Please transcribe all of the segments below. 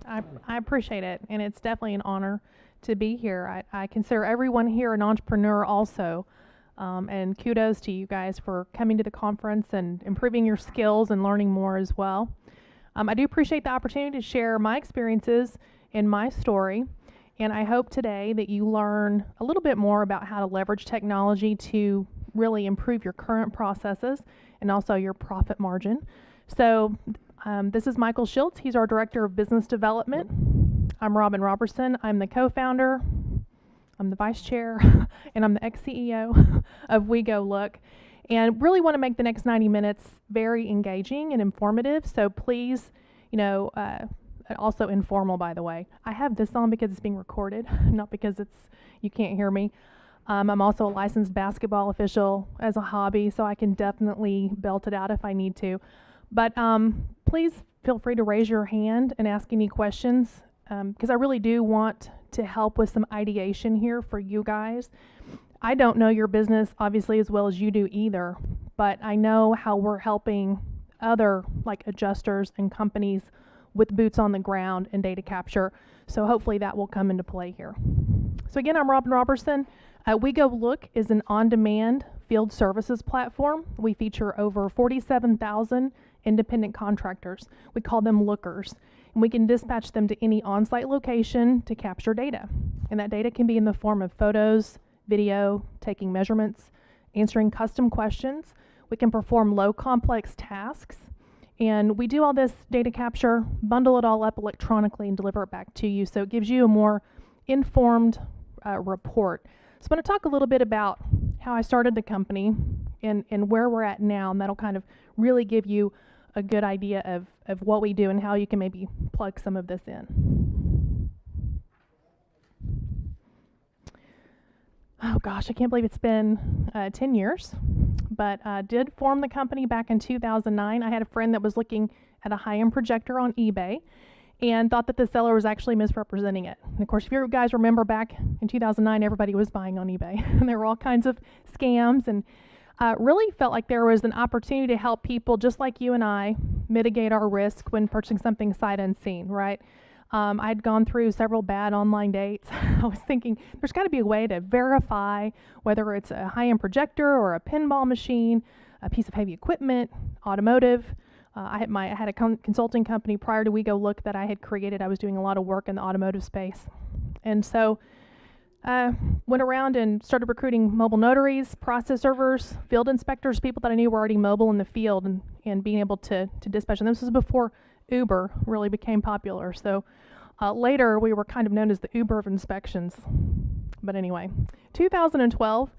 I appreciate it, and it's definitely an honor to be here. I consider everyone here an entrepreneur also, and kudos to you guys for coming to the conference and improving your skills and learning more as well. I do appreciate the opportunity to share my experiences and my story, and I hope today that you learn a little bit more about how to leverage technology to really improve your current processes and also your profit margin. So this is Michael Schiltz. He's our Director of Business Development. I'm Robin Roberson. I'm the co-founder, I'm the vice chair, and I'm the ex-CEO of We Go Look. And really want to make the next 90 minutes very engaging and informative. So please, also informal, by the way. I have this on because it's being recorded, not because you can't hear me. I'm also a licensed basketball official as a hobby, so I can definitely belt it out if I need to. But please feel free to raise your hand and ask any questions, because I really do want to help with some ideation here for you guys. I don't know your business obviously as well as you do either, but I know how we're helping other like adjusters and companies with boots on the ground and data capture. So hopefully that will come into play here. So again, I'm Robin Roberson. We Go Look is an on-demand field services platform. We feature over 47,000 independent contractors. We call them lookers, and we can dispatch them to any on-site location to capture data. And that data can be in the form of photos, video, taking measurements, answering custom questions. We can perform low complex tasks, and we do all this data capture, bundle it all up electronically and deliver it back to you. So it gives you a more informed report. So I'm going to talk a little bit about how I started the company and where we're at now, and that'll kind of really give you a good idea of what we do and how you can maybe plug some of this in. Oh gosh, I can't believe it's been 10 years, but did form the company back in 2009. I had a friend that was looking at a high-end projector on eBay and thought that the seller was actually misrepresenting it. And of course, if you guys remember back in 2009, everybody was buying on eBay and there were all kinds of scams, and really felt like there was an opportunity to help people just like you and I mitigate our risk when purchasing something sight unseen, right? I'd gone through several bad online dates. I was thinking there's got to be a way to verify whether it's a high-end projector or a pinball machine, a piece of heavy equipment, automotive. I had a consulting company prior to We Go Look that I had created. I was doing a lot of work in the automotive space. And so went around and started recruiting mobile notaries, process servers, field inspectors, people that I knew were already mobile in the field, and being able to dispatch them. This was before Uber really became popular. So later we were kind of known as the Uber of inspections. But anyway, 2012,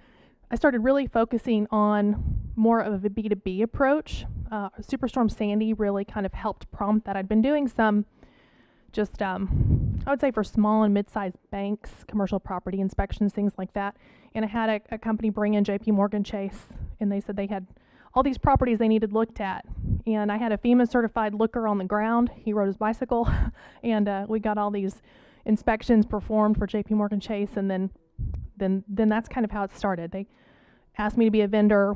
I started really focusing on more of a B2B approach. Superstorm Sandy really kind of helped prompt that. I'd been doing some just, I would say for small and mid-sized banks, commercial property inspections, things like that. And I had a company bring in JP Chase, and they said they had all these properties they needed looked at. And I had a FEMA certified looker on the ground. He rode his bicycle, and we got all these inspections performed for JP Chase, and then that's kind of how it started. They asked me to be a vendor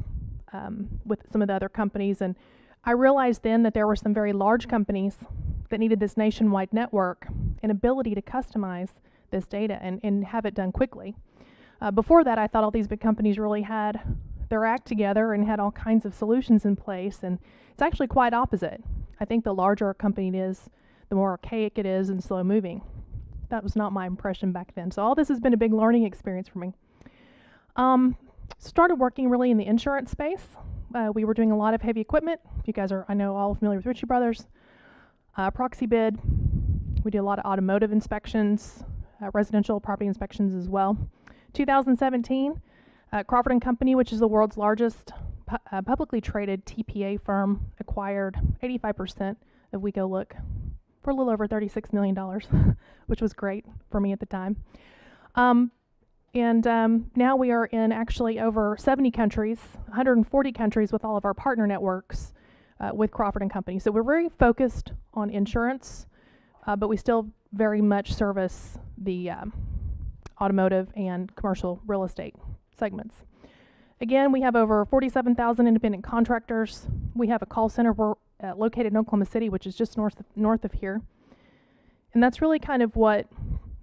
with some of the other companies, and I realized then that there were some very large companies that needed this nationwide network and ability to customize this data and have it done quickly. Before that, I thought all these big companies really had their act together and had all kinds of solutions in place, and it's actually quite opposite. I think the larger a company is, the more archaic it is and slow moving. That was not my impression back then. So all this has been a big learning experience for me. Started working really in the insurance space. We were doing a lot of heavy equipment. You guys are, I know, all familiar with Ritchie Brothers. Proxy bid. We do a lot of automotive inspections, residential property inspections as well. 2017, Crawford & Company, which is the world's largest publicly traded TPA firm, acquired 85% of We Go Look for a little over $36 million, which was great for me at the time. Now we are in actually over 70 countries, 140 countries with all of our partner networks with Crawford & Company. So we're very focused on insurance, but we still very much service the automotive and commercial real estate segments. Again, we have over 47,000 independent contractors. We have a call center located in Oklahoma City, which is just north of here. And that's really kind of what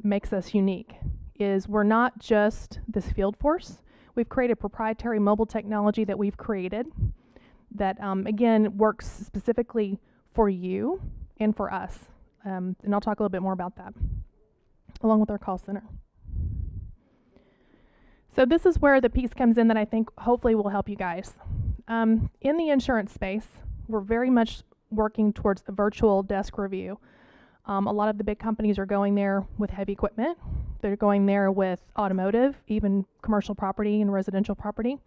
makes us unique, is we're not just this field force. We've created proprietary mobile technology that we've created that, again, works specifically for you and for us. And I'll talk a little bit more about that, along with our call center. So this is where the piece comes in that I think hopefully will help you guys. In the insurance space, we're very much working towards a virtual desk review. A lot of the big companies are going there with heavy equipment. They're going there with automotive, even commercial property and residential property,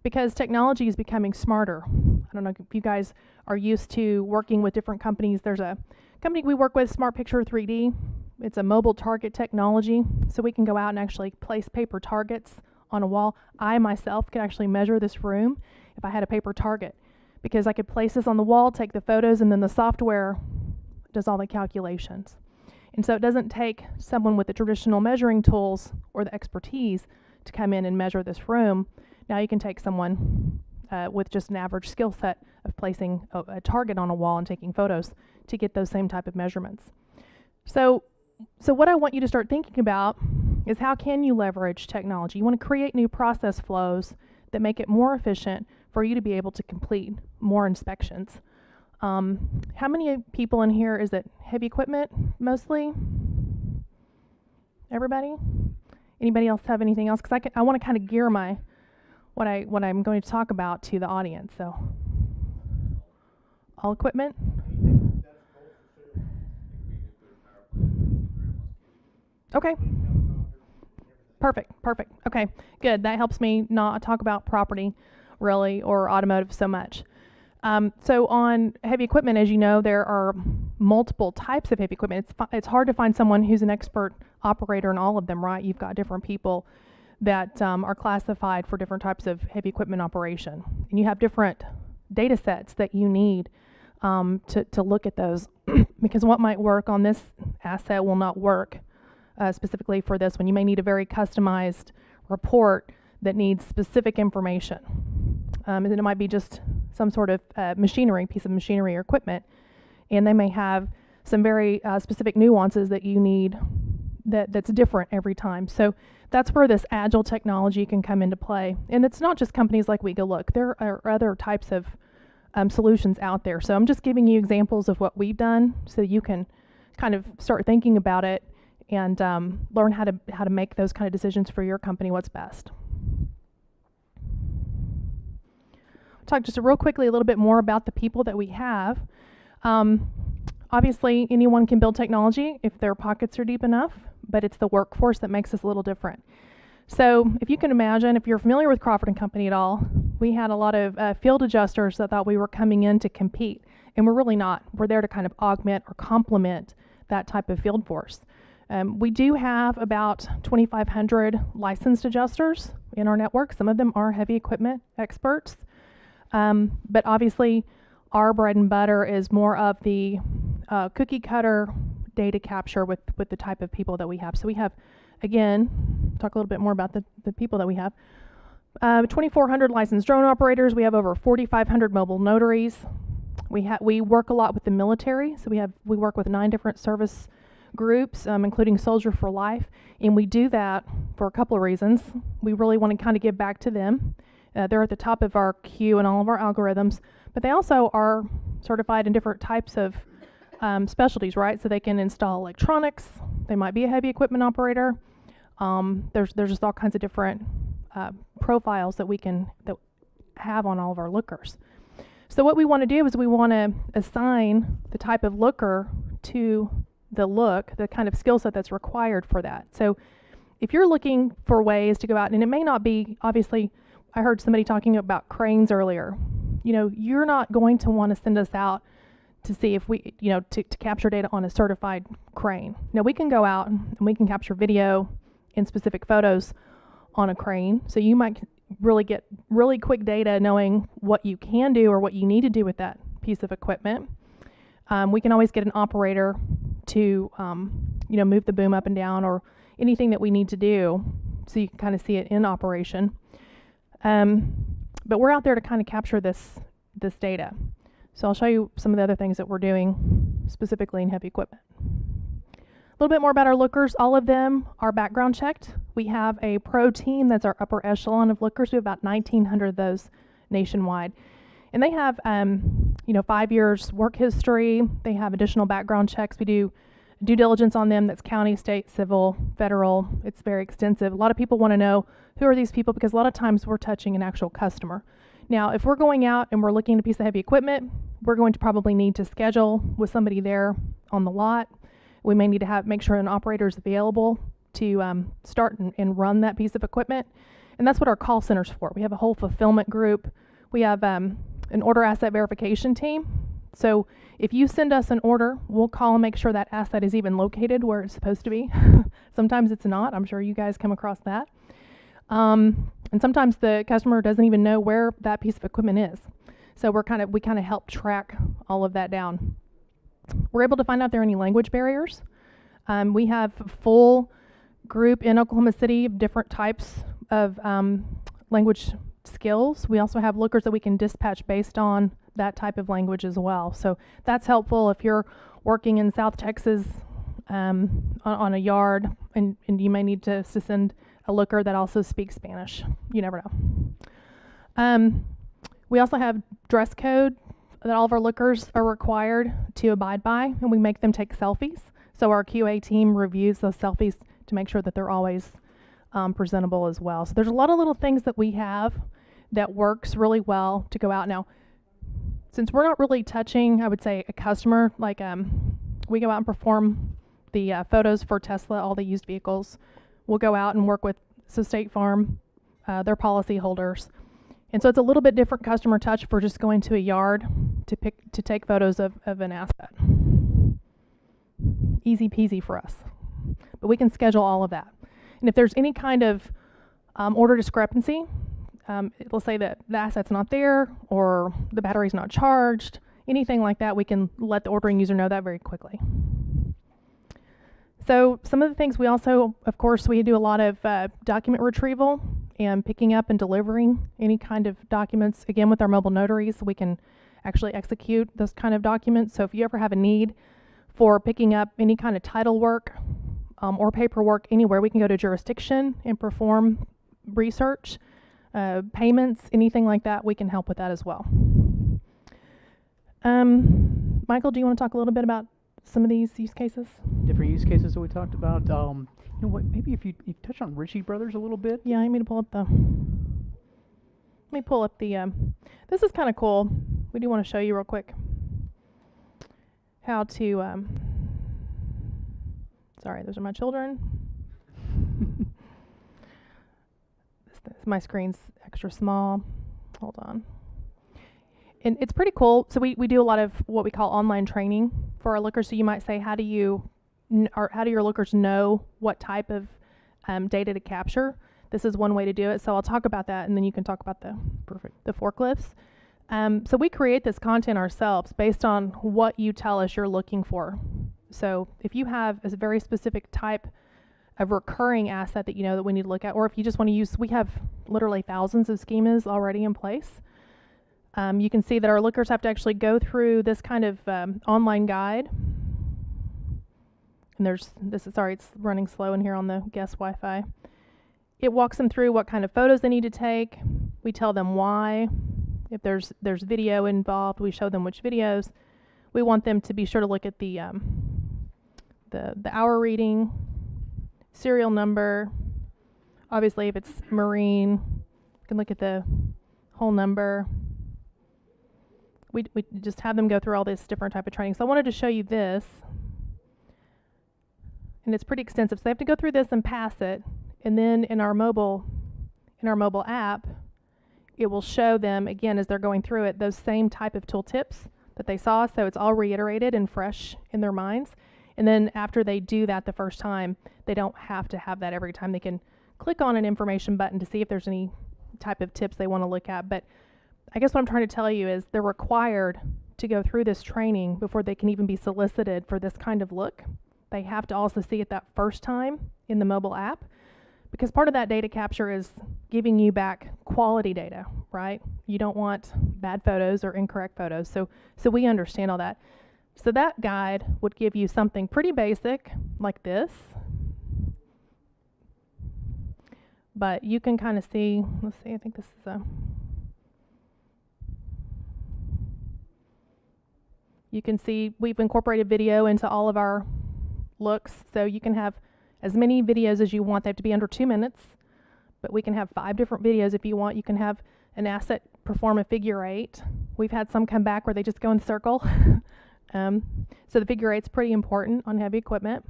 because technology is becoming smarter. I don't know if you guys are used to working with different companies. There's a company we work with, Smart Picture 3D. It's a mobile target technology, so we can go out and actually place paper targets on a wall. I myself could actually measure this room if I had a paper target, because I could place this on the wall, take the photos, and then the software does all the calculations. And so it doesn't take someone with the traditional measuring tools or the expertise to come in and measure this room. Now you can take someone with just an average skill set of placing a target on a wall and taking photos to get those same type of measurements. So what I want you to start thinking about is, how can you leverage technology? You want to create new process flows that make it more efficient for you to be able to complete more inspections. How many people in here is it heavy equipment mostly? Everybody? Anybody else have anything else? Because I want to kind of gear my what I'm going to talk about to the audience. So, all equipment. Okay. Perfect. Okay, good. That helps me not talk about property, really, or automotive so much. So on heavy equipment, as you know, there are multiple types of heavy equipment. It's hard to find someone who's an expert operator in all of them, right? You've got different people that are classified for different types of heavy equipment operation. And you have different data sets that you need to look at those, because what might work on this asset will not work specifically for this one. You may need a very customized report that needs specific information. And it might be just some sort of piece of machinery or equipment, and they may have some very specific nuances that you need that's different every time. So that's where this agile technology can come into play. And it's not just companies like We Go Look. There are other types of solutions out there. So I'm just giving you examples of what we've done so you can kind of start thinking about it and learn how to make those kind of decisions for your company, what's best. Talk just real quickly a little bit more about the people that we have. Obviously, anyone can build technology if their pockets are deep enough, but it's the workforce that makes us a little different. So if you can imagine, if you're familiar with Crawford & Company at all, we had a lot of field adjusters that thought we were coming in to compete, and we're really not. We're there to kind of augment or complement that type of field force. We do have about 2,500 licensed adjusters in our network. Some of them are heavy equipment experts. But obviously, our bread and butter is more of the cookie cutter data capture with the type of people that we have. So we have, again, talk a little bit more about the people that we have. 2,400 licensed drone operators. We have over 4,500 mobile notaries. We work a lot with the military. So we work with 9 different service groups, including Soldier for Life. And we do that for a couple of reasons. We really want to kind of give back to them. They're at the top of our queue and all of our algorithms, but they also are certified in different types of specialties, right? So they can install electronics. They might be a heavy equipment operator. There's just all kinds of different profiles that we can have on all of our lookers. So what we want to do is we want to assign the type of looker to the kind of skill set that's required for that. So if you're looking for ways to go out, and it may not be, obviously, I heard somebody talking about cranes earlier. You know, you're not going to want to send us out to see if we, to capture data on a certified crane. Now, we can go out and we can capture video and specific photos on a crane. So you might really get really quick data knowing what you can do or what you need to do with that piece of equipment. We can always get an operator to, move the boom up and down or anything that we need to do so you can kind of see it in operation. But we're out there to kind of capture this data. So I'll show you some of the other things that we're doing specifically in heavy equipment. little bit more about our lookers. All of them are background checked. We have a pro team that's our upper echelon of lookers. We have about 1,900 of those nationwide. And they have, 5 years work history. They have additional background checks. We do due diligence on them that's county, state, civil, federal. It's very extensive. A lot of people want to know who are these people, because a lot of times we're touching an actual customer. Now, if we're going out and we're looking at a piece of heavy equipment, we're going to probably need to schedule with somebody there on the lot. We may need to make sure an operator is available to start and run that piece of equipment. And that's what our call center's for. We have a whole fulfillment group. We have an order asset verification team. So if you send us an order, we'll call and make sure that asset is even located where it's supposed to be. Sometimes it's not. I'm sure you guys come across that. And sometimes the customer doesn't even know where that piece of equipment is. So we kind of help track all of that down. We're able to find out if there are any language barriers. We have a full group in Oklahoma City of different types of language skills. We also have lookers that we can dispatch based on that type of language as well. So that's helpful if you're working in South Texas on a yard and you may need to send a looker that also speaks Spanish. You never know. We also have dress code that all of our lookers are required to abide by, and we make them take selfies. So our QA team reviews those selfies to make sure that they're always presentable as well. So there's a lot of little things that we have that works really well to go out. Now, since we're not really touching, I would say, a customer, like we go out and perform the photos for Tesla, all the used vehicles. We'll go out and work with State Farm, their policy holders. And so it's a little bit different customer touch if we're just going to a yard to take photos of an asset. Easy peasy for us. But we can schedule all of that. And if there's any kind of order discrepancy, let's say that the asset's not there or the battery's not charged, anything like that, we can let the ordering user know that very quickly. So some of the things we also, of course, we do a lot of document retrieval and picking up and delivering any kind of documents. Again, with our mobile notaries, we can actually execute those kind of documents. So if you ever have a need for picking up any kind of title work or paperwork anywhere, we can go to jurisdiction and perform research, payments, anything like that. We can help with that as well. Michael, do you want to talk a little bit about some of these use cases? Different use cases that we talked about. You know what? Maybe if you touch on Ritchie Brothers a little bit. Yeah, I need to pull up the. Let me pull up the. This is kind of cool. We do want to show you real quick how to. Sorry, those are my children. My screen's extra small. Hold on. And it's pretty cool. So we do a lot of what we call online training for our lookers. So you might say, how do your lookers know what type of data to capture? This is one way to do it. So I'll talk about that, and then you can talk about the forklifts. So we create this content ourselves based on what you tell us you're looking for. So if you have a very specific type of recurring asset that you know that we need to look at, or if you just want to use, we have literally thousands of schemas already in place. You can see that our lookers have to actually go through this kind of online guide. And it's running slow in here on the guest Wi-Fi. It walks them through what kind of photos they need to take. We tell them why. If there's video involved, we show them which videos. We want them to be sure to look at the hour reading, serial number. Obviously, if it's marine, you can look at the whole number. We just have them go through all this different type of training. So I wanted to show you this. And it's pretty extensive. So they have to go through this and pass it. And then in our mobile app, it will show them, again, as they're going through it, those same type of tooltips that they saw. So it's all reiterated and fresh in their minds. And then after they do that the first time, they don't have to have that every time. They can click on an information button to see if there's any type of tips they want to look at. But I guess what I'm trying to tell you is they're required to go through this training before they can even be solicited for this kind of look. They have to also see it that first time in the mobile app, because part of that data capture is giving you back quality data, right? You don't want bad photos or incorrect photos. So we understand all that. So that guide would give you something pretty basic, like this. But you can kind of see, let's see, I think this is you can see we've incorporated video into all of our looks, so you can have as many videos as you want. They have to be under 2 minutes, but we can have 5 different videos if you want. You can have an asset perform a figure 8. We've had some come back where they just go in circle. So the figure 8's pretty important on heavy equipment.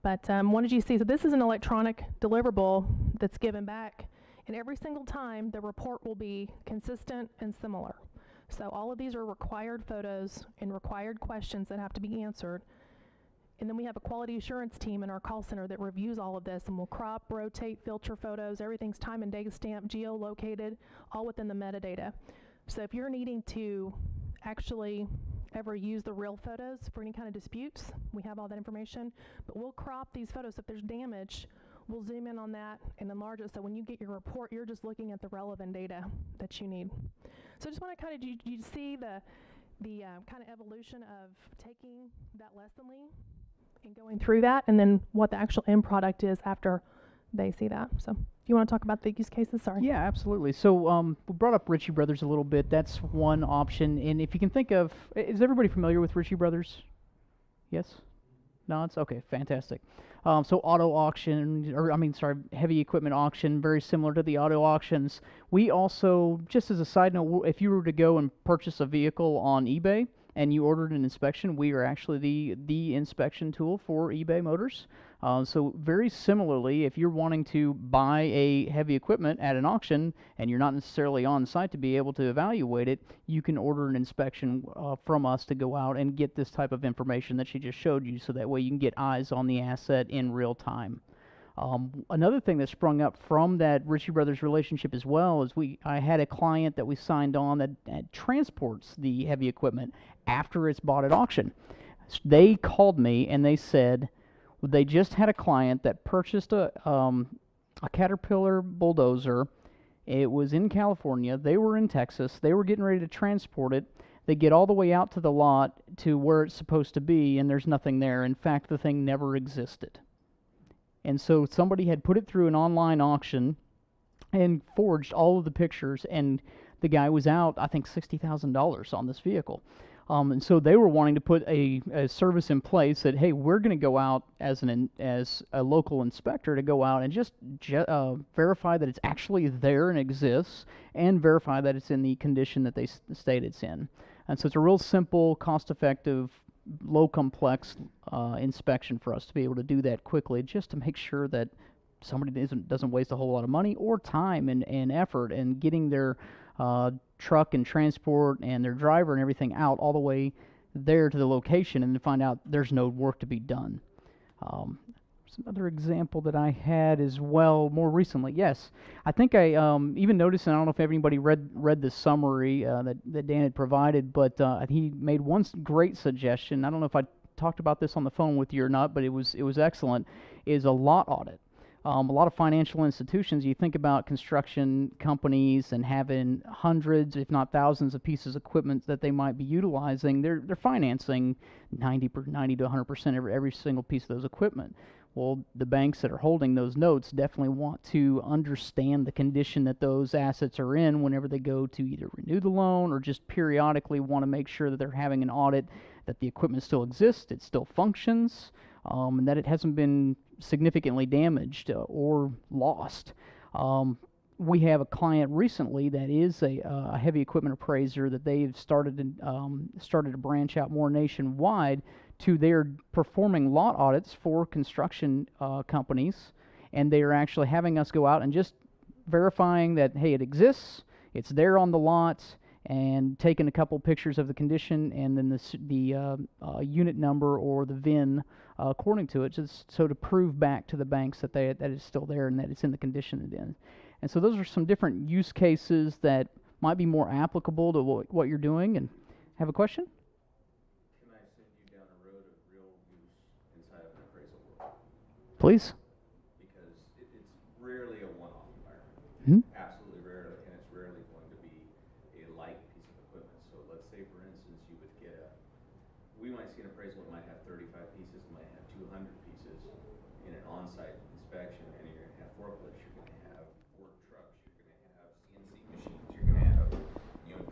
But what did you see? So this is an electronic deliverable that's given back, and every single time the report will be consistent and similar. So all of these are required photos and required questions that have to be answered. And then we have a quality assurance team in our call center that reviews all of this, and will crop, rotate, filter photos. Everything's time and date stamped, geolocated, all within the metadata. So if you're needing to actually ever use the real photos for any kind of disputes, we have all that information. But we'll crop these photos. If there's damage, we'll zoom in on that and enlarge it, so when you get your report, you're just looking at the relevant data that you need. So I just want to kind of, you see the kind of evolution of taking that lessonly and going through that, and then what the actual end product is after they see that. So if you want to talk about the use cases, sorry. Yeah, absolutely. So we brought up Ritchie Brothers a little bit. That's one option. And if you can think of, is everybody familiar with Ritchie Brothers? Yes? Nods? Okay, fantastic. So auto auction, heavy equipment auction, very similar to the auto auctions. We also, just as a side note, if you were to go and purchase a vehicle on eBay and you ordered an inspection, we are actually the inspection tool for eBay Motors. So very similarly, if you're wanting to buy a heavy equipment at an auction and you're not necessarily on site to be able to evaluate it, you can order an inspection from us to go out and get this type of information that she just showed you, so that way you can get eyes on the asset in real time. Another thing that sprung up from that Ritchie Brothers relationship as well is I had a client that we signed on that transports the heavy equipment after it's bought at auction. They called me and they said they just had a client that purchased a Caterpillar bulldozer. It was in California. They were in Texas. They were getting ready to transport it. They get all the way out to the lot to where it's supposed to be, and there's nothing there. In fact, the thing never existed. And so somebody had put it through an online auction and forged all of the pictures, and the guy was out, I think, $60,000 on this vehicle. And so they were wanting to put a service in place that, hey, we're going to go out as a local inspector to go out and just verify that it's actually there and exists, and verify that it's in the condition that they state it's in. And so it's a real simple, cost-effective, low complex inspection for us to be able to do that quickly, just to make sure that somebody doesn't waste a whole lot of money or time and effort in getting their truck and transport and their driver and everything out all the way there to the location, and to find out there's no work to be done. There's another example that I had as well more recently. Yes, I think I even noticed, and I don't know if anybody read the summary that Dan had provided, but he made one great suggestion. I don't know if I talked about this on the phone with you or not, but it was excellent, is a lot audit. A lot of financial institutions, you think about construction companies and having hundreds, if not thousands, of pieces of equipment that they might be utilizing. They're financing 90 to 100% every single piece of those equipment. Well, the banks that are holding those notes definitely want to understand the condition that those assets are in whenever they go to either renew the loan, or just periodically want to make sure that they're having an audit that the equipment still exists, it still functions, and that it hasn't been significantly damaged or lost. We have a client recently that is a heavy equipment appraiser that they've started to branch out more nationwide to their performing lot audits for construction companies, and they are actually having us go out and just verifying that, hey, it exists, it's there on the lot, and taking a couple pictures of the condition, and then the unit number or the VIN according to it, just so to prove back to the banks that it's still there and that it's in the condition it's in. And so those are some different use cases that might be more applicable to what you're doing. And have a question? Can I send you down a road of real use inside of an appraisal world? Please. Because it's rarely a one-off environment. Mm-hmm. Absolutely rarely, and it's rarely going to be a light piece of equipment. So let's say, for instance, we might might see an appraisal that might have 35 pieces, it might have 200 pieces in an on-site inspection, and you're going to have forklifts, you're going to have work trucks, you're going to have CNC machines, you're going to have,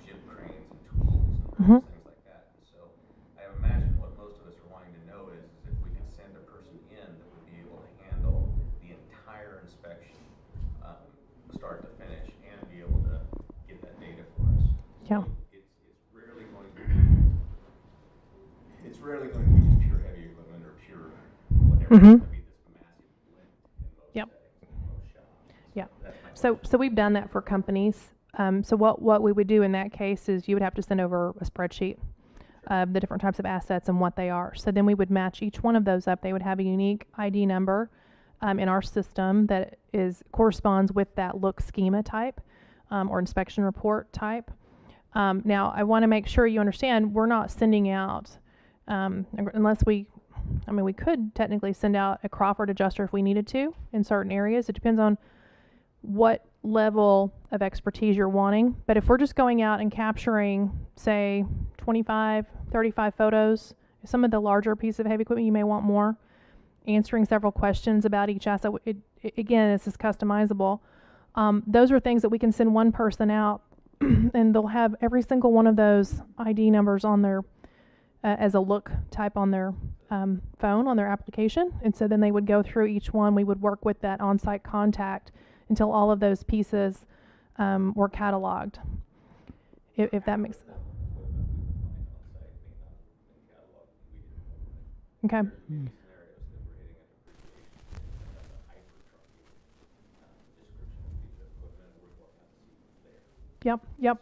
jib cranes and tools and various things like that. And so I imagine what most of us are wanting to know is if we could send a person in that would be able to handle the entire inspection, start to finish, and be able to get that data for us. Yeah. It's rarely going to be just pure heavy equipment or pure whatever. It's going to be this massive blend in most Yep. settings, in most shops. Yeah. That's my So we've done that for companies. So what we would do in that case is you would have to send over a spreadsheet of the different types of assets and what they are. So then we would match each one of those up. They would have a unique ID number in our system that corresponds with that look schema type or inspection report type. Now, I want to make sure you understand we're not sending out, unless we could technically send out a Crawford adjuster if we needed to in certain areas. It depends on what level of expertise you're wanting. But if we're just going out and capturing, say, 25, 35 photos, some of the larger pieces of heavy equipment, you may want more, answering several questions about each asset. Again, this is customizable. Those are things that we can send one person out and they'll have every single one of those ID numbers on their, as a look type on their phone, on their application. And so then they would go through each one. We would work with that on-site contact until all of those pieces were cataloged. If that makes sense. Okay. Yep.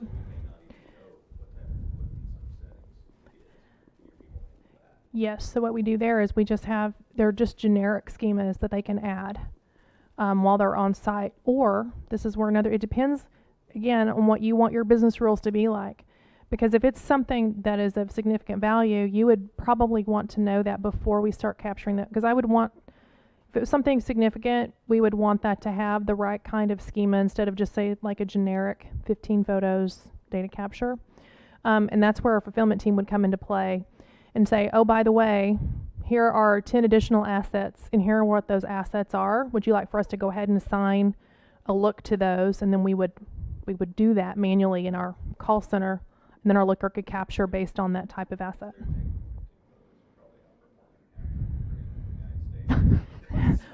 Yes, so what we do there is they're just generic schemas that they can add while they're on site. Or, this is where it depends, again, on what you want your business rules to be like. Because if it's something that is of significant value, you would probably want to know that before we start capturing that. Because if it was something significant, we would want that to have the right kind of schema instead of just say like a generic 15 photos data capture. And that's where our fulfillment team would come into play and say, oh, by the way, here are 10 additional assets and here are what those assets are. Would you like for us to go ahead and assign a look to those? And then we would do that manually in our call center, and then our looker could capture based on that type of asset.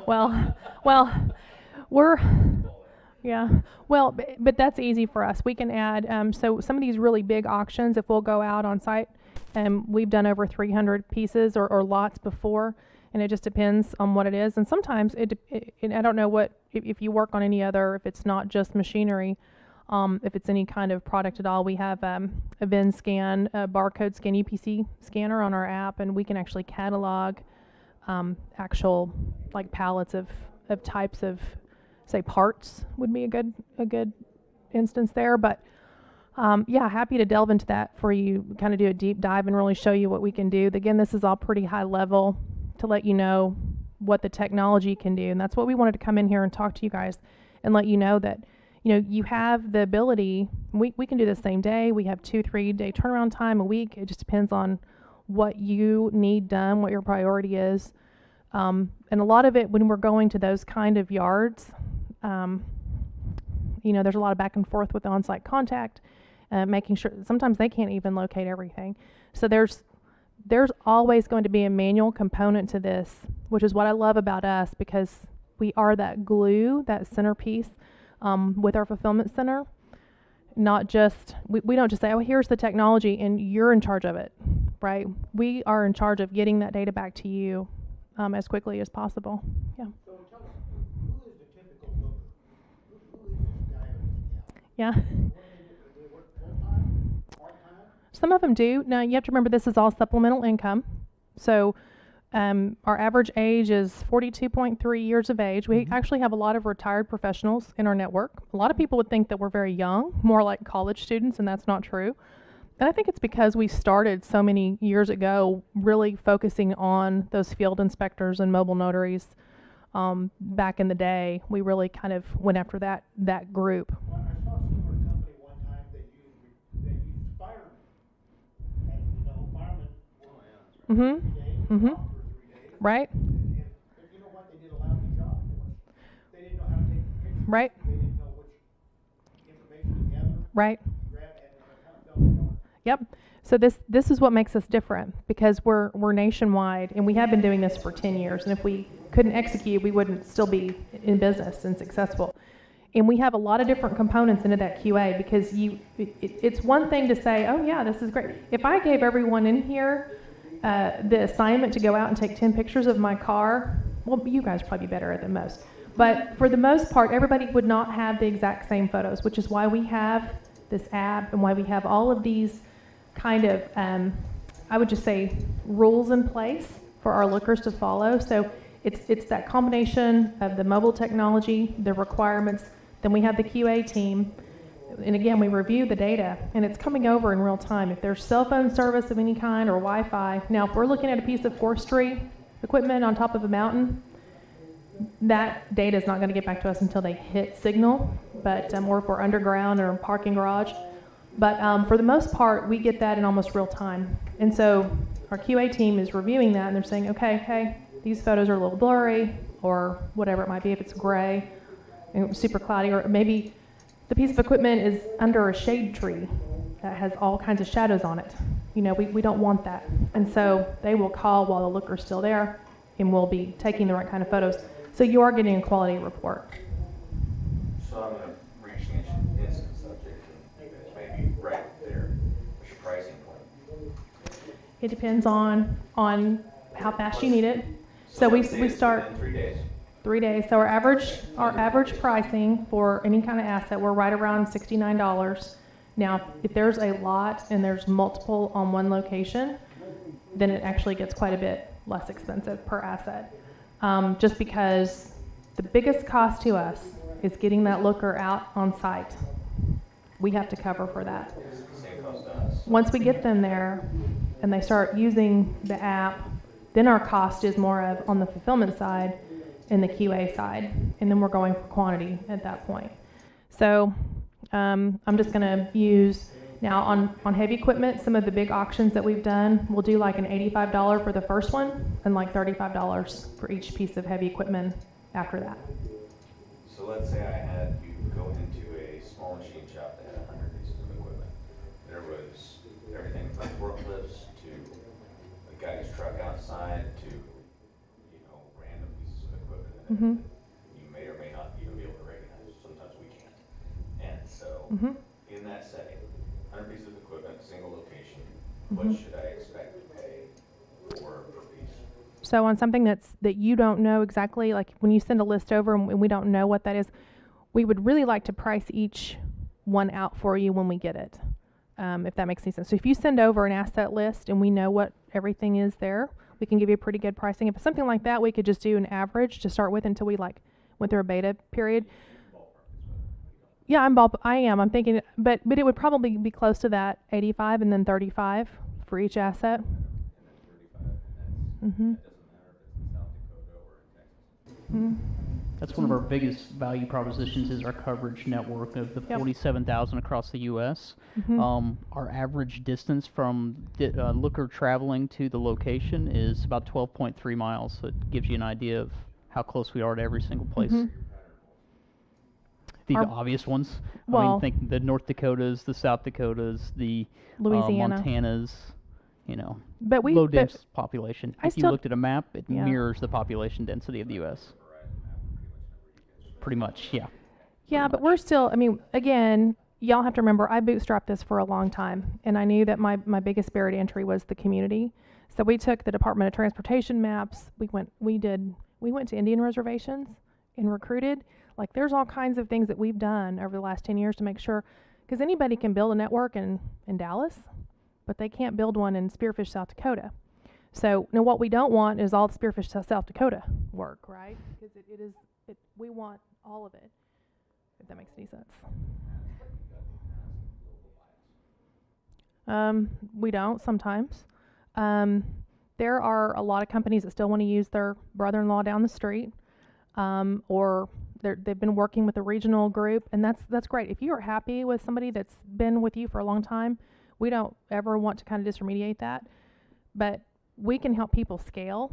Well, but that's easy for us. We can add, so some of these really big auctions, if we'll go out on site, we've done over 300 pieces or lots before, and it just depends on what it is. And sometimes and I don't know if you work on any other, if it's not just machinery, if it's any kind of product at all, we have a VIN scan, a barcode scan, UPC scanner on our app, and we can actually catalog actual like pallets of types of, say, parts would be a good instance there. But happy to delve into that for you, kind of do a deep dive and really show you what we can do. Again, this is all pretty high level to let you know what the technology can do, and that's what we wanted to come in here and talk to you guys and let you know that you have the ability. We can do the same day. We have 2-3 day turnaround time a week. It just depends on what you need done, what your priority is. And a lot of it, when we're going to those kind of yards, there's a lot of back and forth with the on-site contact, making sure sometimes they can't even locate everything. So there's always going to be a manual component to this, which is what I love about us, because we are that glue, that centerpiece with our fulfillment center. Not just, we don't just say, oh, here's the technology and you're in charge of it, right? We are in charge of getting that data back to you as quickly as possible. Yeah. So tell us, who is the typical looker? Who is this guy or this gal? Yeah. What do? Do they work full-time, part-time? Some of them do. Now, you have to remember this is all supplemental income. So our average age is 42.3 years of age. We actually have a lot of retired professionals in our network. A lot of people would think that we're very young, more like college students, and that's not true. And I think it's because we started so many years ago really focusing on those field inspectors and mobile notaries. Back in the day, we really kind of went after that group. Well, I saw a similar company one time that used firemen. And, firemen Mm-hmm. 3 days, Mm-hmm. off for 3 days. Right. And you know what, they did a lousy job for us. They didn't know how to take the pictures. Right. They didn't know which information to gather, Right. grab, and it kind of fell apart. Yep. So this is what makes us different, because we're nationwide, and we have been doing this for 10 years. And if we couldn't execute, we wouldn't still be in business and successful. And we have a lot of different components into that QA, because it's one thing to say, oh yeah, this is great. If I gave everyone in here the assignment to go out and take 10 pictures of my car, well, you guys are probably better at it than most. But for the most part, everybody would not have the exact same photos, which is why we have this app and why we have all of these kind of, I would just say, rules in place for our lookers to follow. So it's that combination of the mobile technology, the requirements, then we have the QA team, and again, we review the data, and it's coming over in real time. If there's cell phone service of any kind or Wi-Fi, now if we're looking at a piece of forestry equipment on top of a mountain, that data is not going to get back to us until they hit signal, but or if we're underground or in a parking garage. But for the most part, we get that in almost real time. And so our QA team is reviewing that, and they're saying, okay, hey, these photos are a little blurry, or whatever it might be, if it's gray, and super cloudy, or maybe the piece of equipment is under a shade tree that has all kinds of shadows on it. You know, we don't want that. And so they will call while the looker's still there, and we'll be taking the right kind of photos. So you are getting a quality report. So I'm gonna reach the instant subject, and you guys may be right there. What's your pricing point? It depends on how fast you need it. So we let's say it's start within 3 days. 3 days. So our average pricing for any kind of asset, we're right around $69. Now, if there's a lot and there's multiple on one location, then it actually gets quite a bit less expensive per asset. Just because the biggest cost to us is getting that looker out on site. We have to cover for that. Same cost to us. Once we get them there and they start using the app, then our cost is more of on the fulfillment side and the QA side, and then we're going for quantity at that point. So I'm just going to use now on heavy equipment. Some of the big auctions that we've done, we'll do like an $85 for the first one and like $35 for each piece of heavy equipment after that. So let's say I had you go into a small machine shop that had 100 pieces of equipment. There was everything from forklifts to a guy's truck outside to, random pieces of equipment that Mm-hmm. you may or may not even be able to recognize. Sometimes we can't. And so Mm-hmm. in that setting, 100 pieces of equipment, single location, Mm-hmm. what should I expect to pay for per piece? So on something that you don't know exactly, like when you send a list over and we don't know what that is, we would really like to price each one out for you when we get it, if that makes any sense. So if you send over an asset list and we know what everything is there, we can give you a pretty good pricing. If it's something like that, we could just do an average to start with until we went through a beta period. Yeah, I am. I'm thinking, but it would probably be close to that 85 and then 35 for each asset. Mm-hmm. That doesn't matter if it's in South Dakota or in Texas. Mm-hmm. That's one of our biggest value propositions is our coverage network of the 47,000 across the U.S. Mm-hmm. Our average distance from looker traveling to the location is about 12.3 miles. So it gives you an idea of how close we are to every single place. Mm-hmm. The Our- obvious ones. I Well- mean, think the North Dakotas, the South Dakotas, the Louisiana. Montanas. But Low dense population. I If you still- looked at a map, it Yeah. mirrors the population density of the U.S. Pretty much, yeah. Yeah, but we're still, I mean, again, y'all have to remember, I bootstrapped this for a long time, and I knew that my biggest barrier to entry was the community. So we took the Department of Transportation maps, we went to Indian reservations and recruited. Like, there's all kinds of things that we've done over the last 10 years to make sure, because anybody can build a network in Dallas, but they can't build one in Spearfish, South Dakota. So, now what we don't want is all the Spearfish, South Dakota work, right? Because we want all of it, if that makes any sense. We don't sometimes. There are a lot of companies that still want to use their brother-in-law down the street, or they've been working with a regional group, and that's great. If you are happy with somebody that's been with you for a long time, we don't ever want to kind of disintermediate that. But we can help people scale,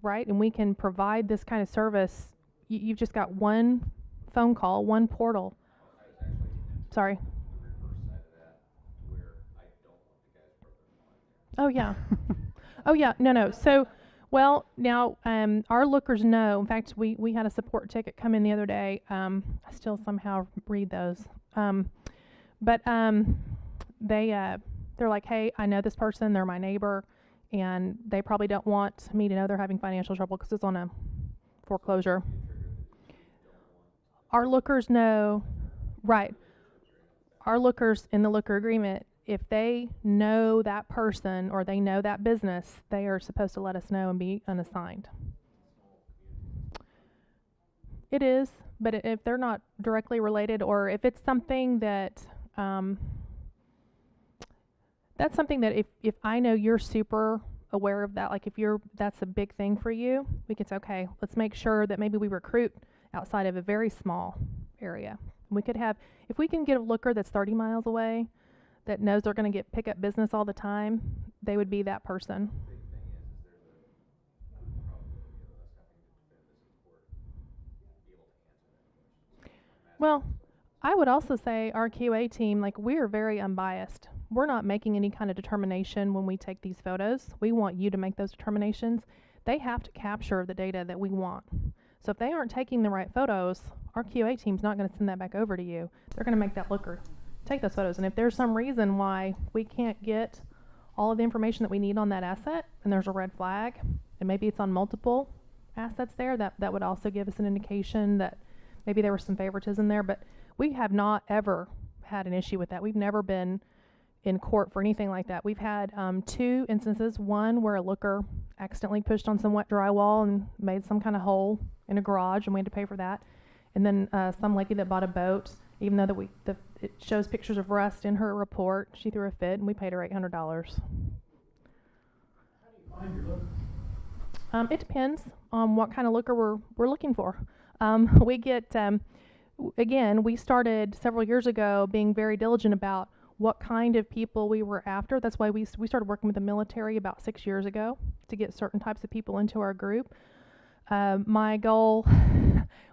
right? And we can provide this kind of service. You've just got one phone call, one portal. I was actually Sorry. the reverse side of that, where I don't want the guy's brother-in-law in there. Oh yeah. Oh yeah. No. So, well, now our lookers know. In fact, we had a support ticket come in the other day. I still somehow read those. But they're like, hey, I know this person. They're my neighbor, and they probably don't want me to know they're having financial trouble because it's on a foreclosure. Our lookers know, right? Our lookers in the looker agreement, if they know that person or they know that business, they are supposed to let us know and be unassigned. It is, but if they're not directly related, or if it's something that, that's something that if I know you're super aware of that, like if that's a big thing for you, we can say, okay, let's make sure that maybe we recruit outside of a very small area. We could have, if we can get a looker that's 30 miles away, that knows they're going to pick up business all the time, they would be that person. Big thing is there's a probability of us having to defend this in court, be able to answer that question. Well, I would also say our QA team, like, we are very unbiased. We're not making any kind of determination when we take these photos. We want you to make those determinations. They have to capture the data that we want. So if they aren't taking the right photos, our QA team's not going to send that back over to you. They're going to make that looker take those photos. And if there's some reason why we can't get all of the information that we need on that asset, and there's a red flag, and maybe it's on multiple assets there, that would also give us an indication that maybe there was some favoritism there. But we have not ever had an issue with that. We've never been in court for anything like that. We've had 2 instances, one where a looker accidentally pushed on some wet drywall and made some kind of hole in a garage, and we had to pay for that. And then some lady that bought a boat, even though it shows pictures of rust in her report, she threw a fit, and we paid her $800. How do you find your looker? It depends on what kind of looker we're looking for. We get, again, we started several years ago being very diligent about what kind of people we were after. That's why we started working with the military about 6 years ago to get certain types of people into our group. My goal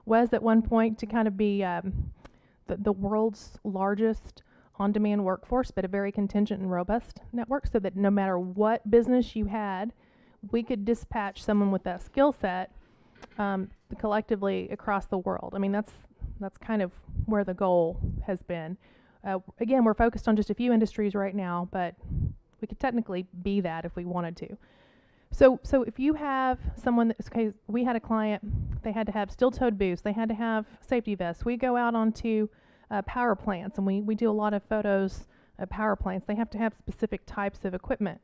was at one point to kind of be the world's largest on-demand workforce, but a very contingent and robust network, so that no matter what business you had, we could dispatch someone with that skill set collectively across the world. I mean, that's kind of where the goal has been. Again, we're focused on just a few industries right now, but we could technically be that if we wanted to. So if you have someone that's, okay, we had a client, they had to have steel-toed boots, they had to have safety vests. We go out onto power plants, and we do a lot of photos of power plants. They have to have specific types of equipment.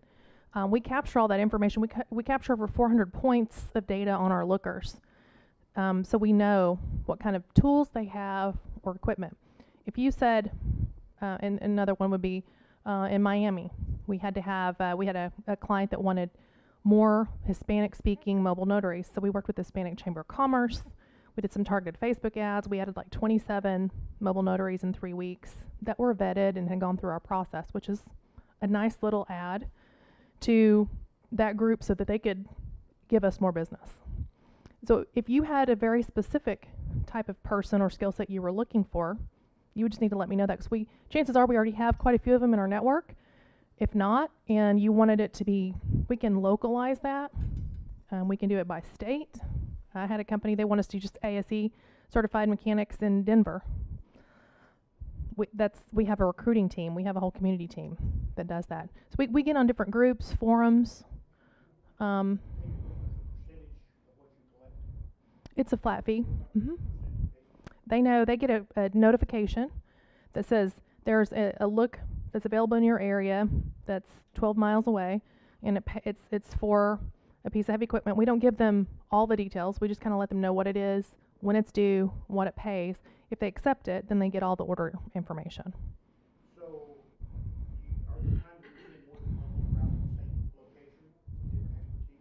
We capture all that information. We capture over 400 points of data on our lookers. So we know what kind of tools they have or equipment. If you said, and another one would be in Miami, we had to have, we had a client that wanted more Hispanic-speaking mobile notaries. So we worked with the Hispanic Chamber of Commerce. We did some targeted Facebook ads. We added like 27 mobile notaries in 3 weeks that were vetted and had gone through our process, which is a nice little ad to that group so that they could give us more business. So if you had a very specific type of person or skill set you were looking for, you would just need to let me know that, because chances are we already have quite a few of them in our network. If not, and you wanted it to be, we can localize that. We can do it by state. I had a company, they want us to do just ASE certified mechanics in Denver. We have a recruiting team. We have a whole community team that does that. So we get on different groups, forums. It's a flat fee. They know, they get a notification that says there's a look that's available in your area that's 12 miles away, and it's for a piece of heavy equipment. We don't give them all the details. We just kind of let them know what it is, when it's due, what it pays. If they accept it, then they get all the order information. So, are there times that you need more than one looker around the same location, different expertise?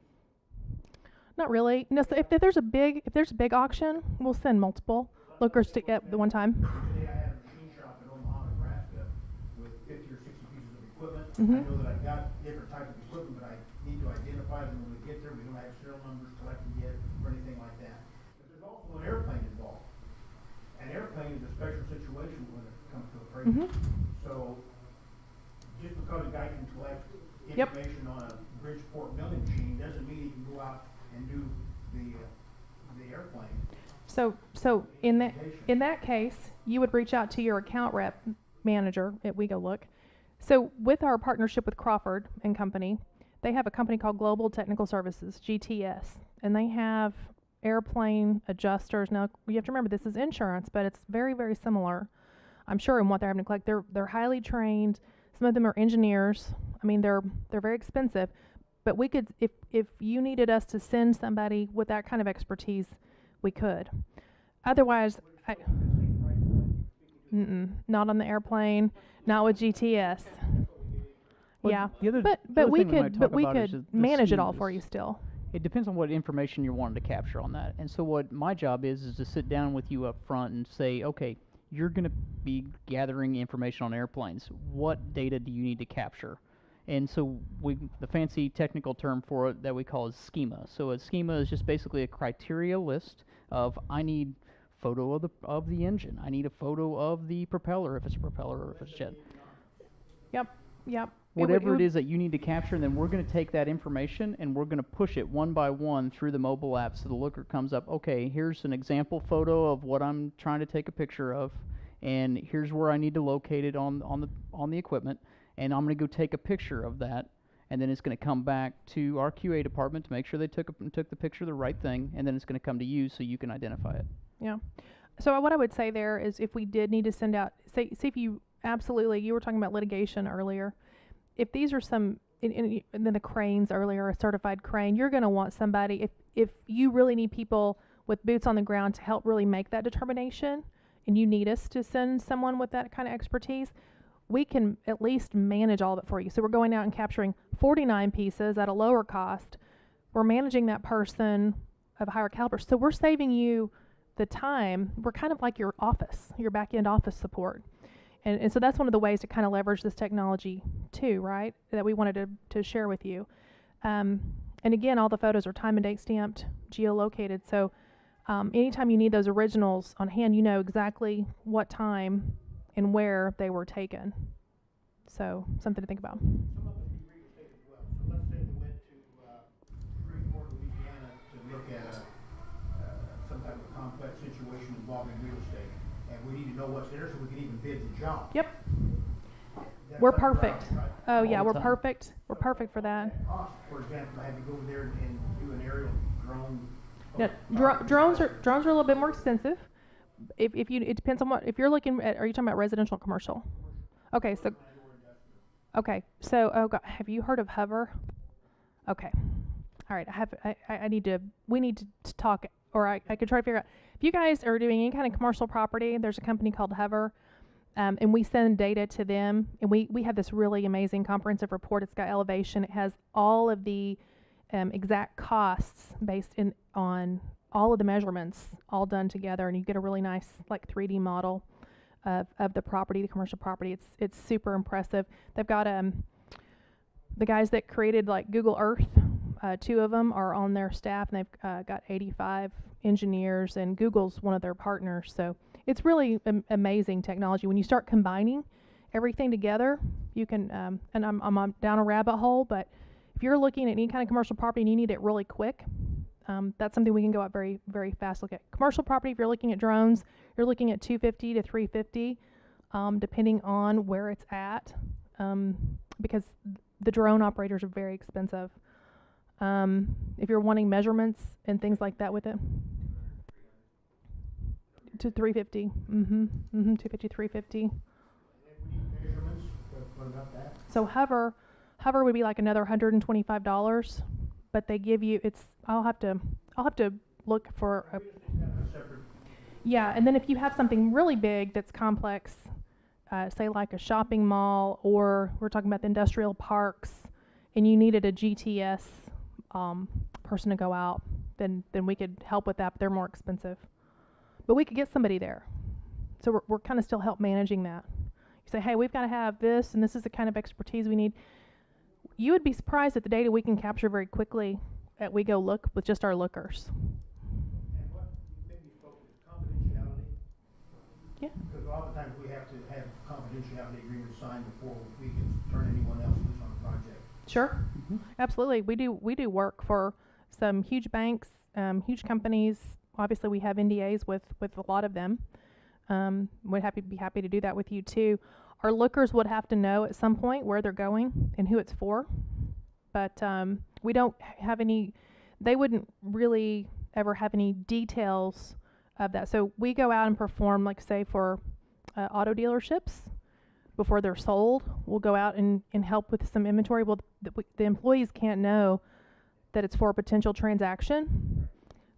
Not really. No. So if there's a big auction, we'll send multiple lookers to at the one time. Today I had a machine shop in Omaha, Nebraska, with 50 or 60 pieces of equipment. Mhm. I know that I've got different types of equipment, but I need to identify the don't have serial numbers collected yet or anything like that. But there's also an airplane involved. An airplane is a special situation when it comes to appraisal. So just because a guy can collect Yep. information on a Bridgeport milling machine doesn't mean he can go out and do the airplane. So in that case, you would reach out to your account rep manager at We Go Look. So with our partnership with Crawford and Company, they have a company called Global Technical Services, GTS, and they have airplane adjusters. Now you have to remember this is insurance, but it's very, very similar, I'm sure, in what they're having to collect. They're highly trained. Some of them are engineers. I mean, they're very expensive, but we could, if you needed us to send somebody with that kind of expertise, we could. Otherwise, not on the airplane, not with GTS. Well, Yeah, the other- but the other we thing we might could, but talk we about is could the manage it all for schemes. you still. It depends on what information you're wanting to capture on that. And so what my job is to sit down with you up front and say, okay, you're going to be gathering information on airplanes. What data do you need to capture? And so the fancy technical term for it that we call is schema. So a schema is just basically a criteria list of, I need photo of the engine. I need a photo of the propeller if it's a propeller or if it's jet. Yep. Whatever would- it is that you need to capture, and then we're going to take that information and we're going to push it one by one through the mobile app so the looker comes up, okay, here's an example photo of what I'm trying to take a picture of, and here's where I need to locate it on the equipment, and I'm going to go take a picture of that, and then it's going to come back to our QA department to make sure they took the picture of the right thing, and then it's going to come to you so you can identify it. Yeah. So what I would say there is, if we did need to send out, say if you absolutely, you were talking about litigation earlier. If these are some, and then the cranes earlier, a certified crane, you're going to want somebody, if you really need people with boots on the ground to help really make that determination, and you need us to send someone with that kind of expertise, we can at least manage all of it for you. So we're going out and capturing 49 pieces at a lower cost. We're managing that person of a higher caliber. So we're saving you the time. We're kind of like your office, your back-end office support. And so that's one of the ways to kind of leverage this technology too, right? That we wanted to share with you. And again, all the photos are time and date stamped, geolocated. So anytime you need those originals on hand, you know exactly what time and where they were taken. So something to think about. Some of us do real estate as well. So let's say we went to Shreveport, Louisiana to look at some type of complex situation involving real estate. And we need to know what's there so we can even bid the job. Yep. That's We're like perfect. driving, right? Oh yeah, All the we're time. perfect. We're perfect for that. Cost, for example, I had to go over there and do an aerial drone. Now, drones are a little bit more expensive. It depends on what, if you're looking at, are you talking about residential or commercial? Okay, so oh God, have you heard of Hover? Okay, all right. We need to talk, or I could try to figure out if you guys are doing any kind of commercial property. There's a company called Hover, and we send data to them, and we have this really amazing comprehensive report. It's got elevation. It has all of the exact costs based on all of the measurements all done together, and you get a really nice like 3D model of the property, the commercial property. It's super impressive. They've got the guys that created like Google Earth, 2 of them are on their staff, and they've got 85 engineers, and Google's one of their partners. So it's really amazing technology. When you start combining everything together, you can, and I'm down a rabbit hole, but if you're looking at any kind of commercial property and you need it really quick, that's something we can go out very, very fast. Look at commercial property. If you're looking at drones, you're looking at $250 to $350, depending on where it's at, because the drone operators are very expensive. If you're wanting measurements and things like that with it, to $350. 250, 350. Measurements, what about that? So Hover would be like another $125, but they give you, I'll have to look for a, Separate. yeah, and then if you have something really big that's complex, say like a shopping mall, or we're talking about the industrial parks, and you needed a GTS person to go out, then we could help with that, but they're more expensive. But we could get somebody there. So we're kind of still help managing that. You say, hey, we've got to have this, and this is the kind of expertise we need. You would be surprised at the data we can capture very quickly we go look with just our lookers. And what, maybe you spoke to confidentiality? Yeah. Because oftentimes we have to have confidentiality agreements signed before we can turn anyone else loose on a project. Sure. Absolutely. We do work for some huge banks, huge companies. Obviously, we have NDAs with a lot of them. We'd be happy to do that with you too. Our lookers would have to know at some point where they're going and who it's for, but we don't have any. They wouldn't really ever have any details of that. So we go out and perform, like say for auto dealerships before they're sold. We'll go out and help with some inventory. Well, the employees can't know that it's for a potential transaction.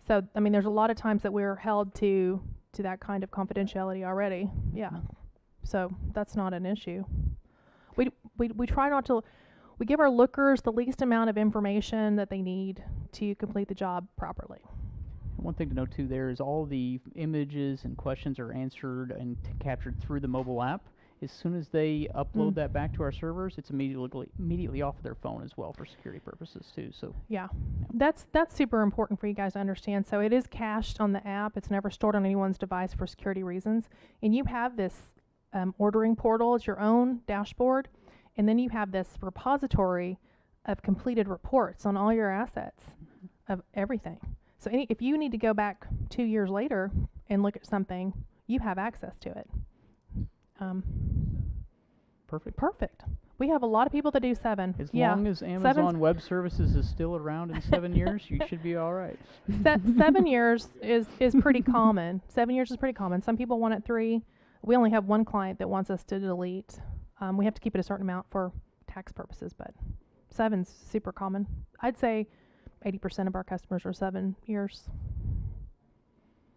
So I mean, there's a lot of times that we're held to that kind of confidentiality already. Yeah. So that's not an issue. We try not to. We give our lookers the least amount of information that they need to complete the job properly. One thing to note too there is all the images and questions are answered and captured through the mobile app. As soon as they upload that back to our servers, it's immediately off of their phone as well for security purposes too. So yeah, that's super important for you guys to understand. So it is cached on the app. It's never stored on anyone's device for security reasons. And you have this ordering portal as your own dashboard, and then you have this repository of completed reports on all your assets of everything. So if you need to go back 2 years later and look at something, you have access to it. Perfect. We have a lot of people that do 7. As long as Amazon Web Services is still around in 7 years, you should be all right. 7 years is pretty common. 7 years is pretty common. Some people want it 3. We only have one client that wants us to delete. We have to keep it a certain amount for tax purposes, but 7's super common. I'd say 80% of our customers are 7 years.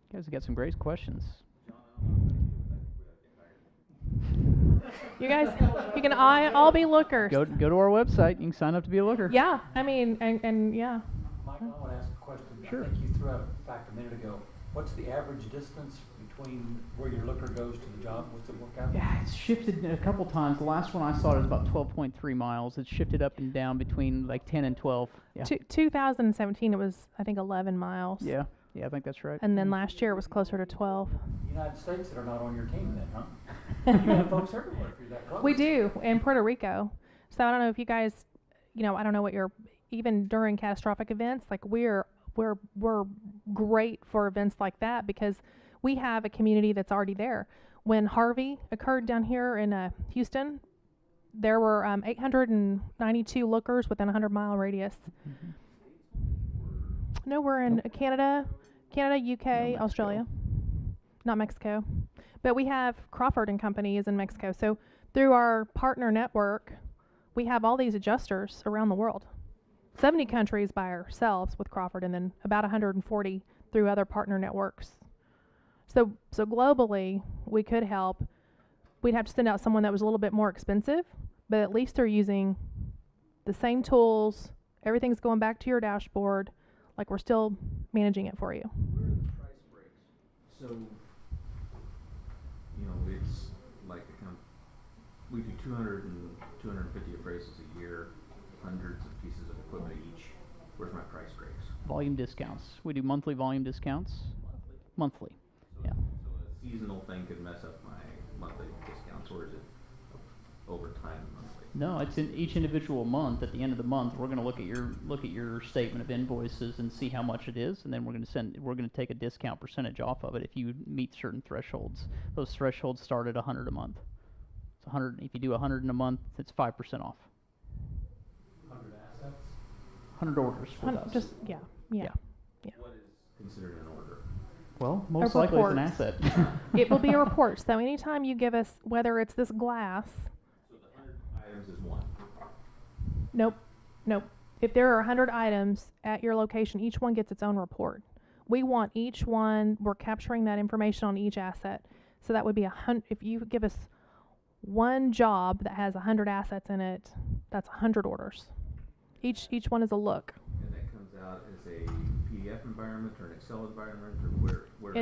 You guys have got some great questions. You guys, you can all be lookers. Go to our website. You can sign up to be a looker. Yeah, I mean, and yeah. Mike, I want to ask a question. Sure. I think you threw out a fact a minute ago. What's the average distance between where your looker goes to the job? What's it work out? Yeah, it's shifted a couple times. The last one I saw it was about 12.3 miles. It's shifted up and down between like 10 and 12. Yeah. 2017, it was, I think, 11 miles. Yeah, I think that's right. And then last year it was closer to 12. United States that are not on your team then, huh? You have folks everywhere if you're that close. We do, in Puerto Rico. So I don't know if you guys, I don't know what even during catastrophic events, like we're great for events like that because we have a community that's already there. When Harvey occurred down here in Houston, there were 892 lookers within a 100-mile radius. No, we're in Canada, UK, Australia, not Mexico. But we have Crawford and Company is in Mexico. So through our partner network, we have all these adjusters around the world. 70 countries by ourselves with Crawford, and then about 140 through other partner networks. So globally, we could help. We'd have to send out someone that was a little bit more expensive, but at least they're using the same tools. Everything's going back to your dashboard. Like we're still managing it for you. Where are the price breaks? So, it's like we do 200 and 250 appraisals a year, hundreds of pieces of equipment each. Where's my price breaks? Volume discounts. We do monthly volume discounts. Monthly. So a seasonal thing could mess up my monthly discounts, or is it over time monthly? No, it's in each individual month. At the end of the month, we're going to look at your statement of invoices and see how much it is, and then we're going to take a discount percentage off of it if you meet certain thresholds. Those thresholds start at 100 a month. It's 100. If you do 100 in a month, it's 5% off. 100 assets? 100 orders with us. Just yeah. What is considered an order? Well, most likely it's an asset. It will be a report. So anytime you give us, whether it's this glass. So the 100 items is one. Nope. If there are 100 items at your location, each one gets its own report. We want each one. We're capturing that information on each asset. So that would be 100. If you give us one job that has 100 assets in it, that's 100 orders. Each one is a look. And that comes out as a PDF environment or an Excel environment, or where?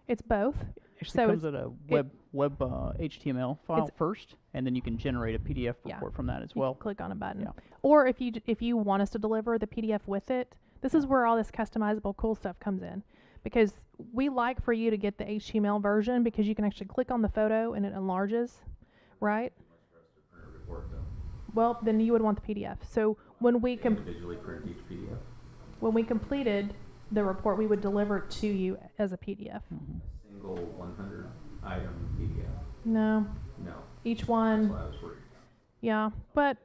It's both. Actually So comes at a web HTML file first, and then you can generate a PDF report from that as You well. can click on a button. Yeah. Or if you want us to deliver the PDF with it, This is where all this customizable cool stuff comes in, because we like for you to get the HTML version because you can actually click on the photo and it enlarges, right? Print a report though. Well, then you would want the PDF. So when we Individually print each PDF. when we completed the report, we would deliver it to you as a PDF. Single 100 item PDF. No, No. each That's one, what I was worried about. yeah, but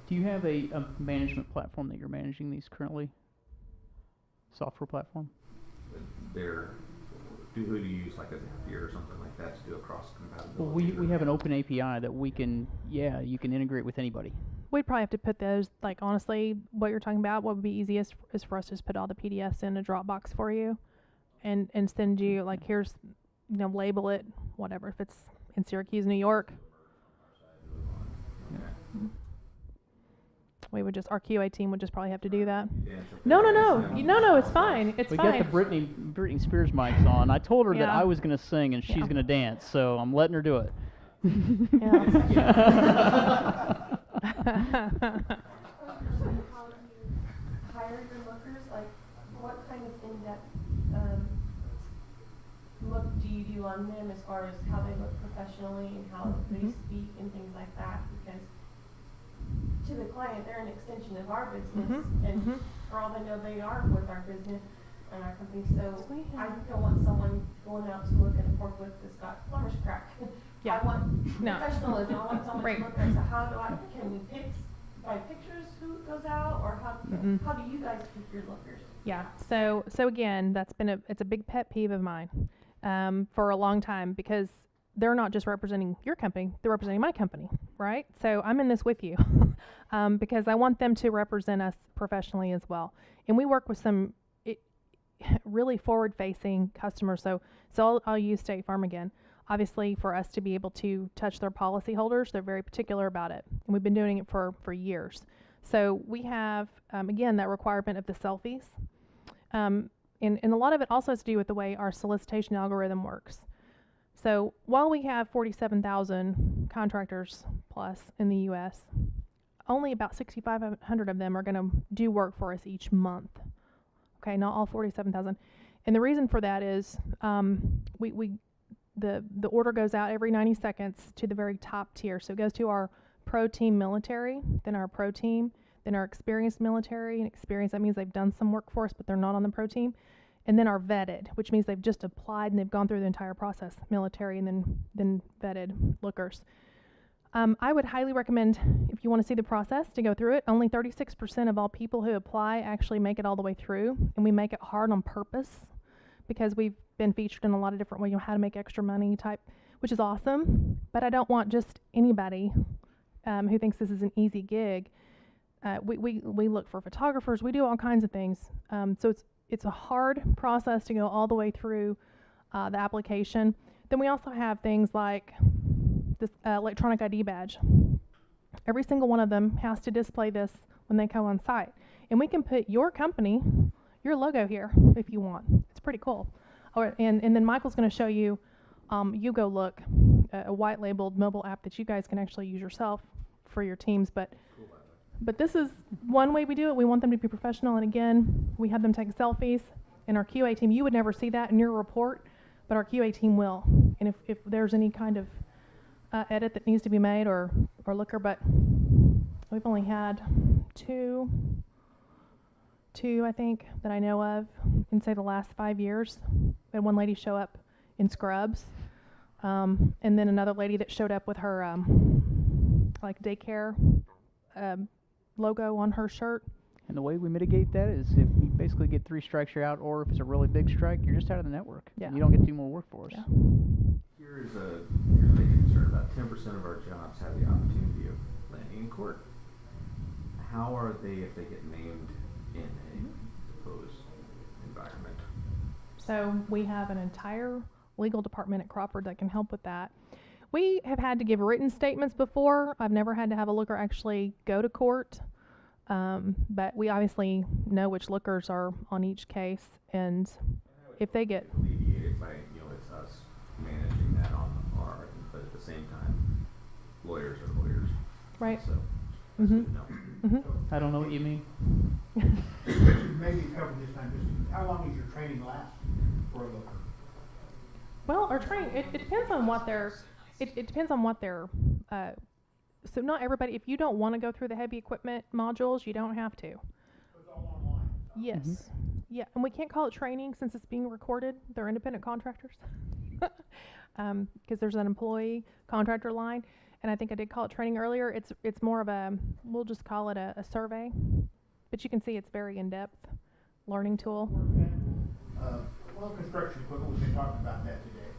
Do you have a management platform that you're managing these currently? Software platform? Who do you use, like a Zapier or something like that to do a cross compatibility? Well, we have an open API that we can, you can integrate with anybody. we'd probably have to put those, like, honestly, what you're talking about, what would be easiest is for us to just put all the PDFs in a Dropbox for you and send you, like, here's, label it, whatever, if it's in Syracuse, New York. We would just, our QA team would just probably have to do that. No, it's fine. It's We fine. got the Britney Spears mics on. I told her that Yeah. I was going to sing and she's Yeah. going to dance, so I'm letting her do it. Yeah. How do you hire your lookers? Like, what kind of in-depth look do you do on them as far as how they look professionally and how they Mhm. speak and things like that? Because to the client, they're an extension of our business, Mhm. and Mhm. for all they know, they are with our business and our company. So We I have- don't want someone going out to look at a forklift that's got plumber's crack. Yeah. I want No. professionalism. I want someone Right. to look at. So how do I? Can we pick by pictures who goes out, or Mhm. how do you guys pick your lookers? Yeah. So again, it's a big pet peeve of mine, for a long time, because they're not just representing your company, they're representing my company, right? So I'm in this with you, because I want them to represent us professionally as well. And we work with some really forward-facing customers. So I'll use State Farm again. Obviously, for us to be able to touch their policyholders, they're very particular about it, and we've been doing it for years. So we have, again, that requirement of the selfies. And a lot of it also has to do with the way our solicitation algorithm works. So while we have 47,000 contractors plus in the U.S., only about 6,500 of them are going to do work for us each month. Okay, not all 47,000. And the reason for that is the order goes out every 90 seconds to the very top tier. So it goes to our pro team military, then our pro team, then our experienced military. And experienced, that means they've done some work for us, but they're not on the pro team. And then our vetted, which means they've just applied and they've gone through the entire process, military and then vetted lookers. I would highly recommend, if you want to see the process, to go through it. Only 36% of all people who apply actually make it all the way through, and we make it hard on purpose because we've been featured in a lot of different ways, how to make extra money type, which is awesome. But I don't want just anybody who thinks this is an easy gig. We look for photographers. We do all kinds of things. So it's a hard process to go all the way through the application. Then we also have things like this electronic ID badge. Every single one of them has to display this when they come on site. And we can put your company, your logo here if you want. It's pretty cool. And then Michael's going to show you You Go Look, a white labeled mobile app that you guys can actually use yourself for your teams. But this is one way we do it. We want them to be professional. And again, we have them take selfies. And our QA team, you would never see that in your report, but our QA team will. And if there's any kind of edit that needs to be made or looker, but we've only had two I think that I know of in say the last 5 years. We had one lady show up in scrubs, and then another lady that showed up with her like daycare logo on her shirt. And the way we mitigate that is if you basically get 3 strikes, you're out, or if it's a really big strike, you're just out of the network. Yeah. You don't get to do more work for us. Yeah. Here's a big concern. About 10% of our jobs have the opportunity of landing in court. How are they if they get named in a proposed environment? So we have an entire legal department at Crawford that can help with that. We have had to give written statements before. I've never had to have a looker actually go to court. But we obviously know which lookers are on each case, and if they get alleviated by, it's us managing that on our end, but at the same time, lawyers are lawyers. right. So, that's good to know. Mm-hmm. I don't know what you mean. Maybe you covered this time, just how long does your training last for a looker? Well, our training, it depends on what their, it depends on what their, so not everybody, if you don't want to go through the heavy equipment modules, you don't have to. It's all online. Yes. Yeah, and we can't call it training since it's being recorded. They're independent contractors. Because there's an employee contractor line, and I think I did call it training earlier. It's more of a, we'll just call it a survey, but you can see it's very in-depth learning tool. Well, construction equipment, we've been talking about that today.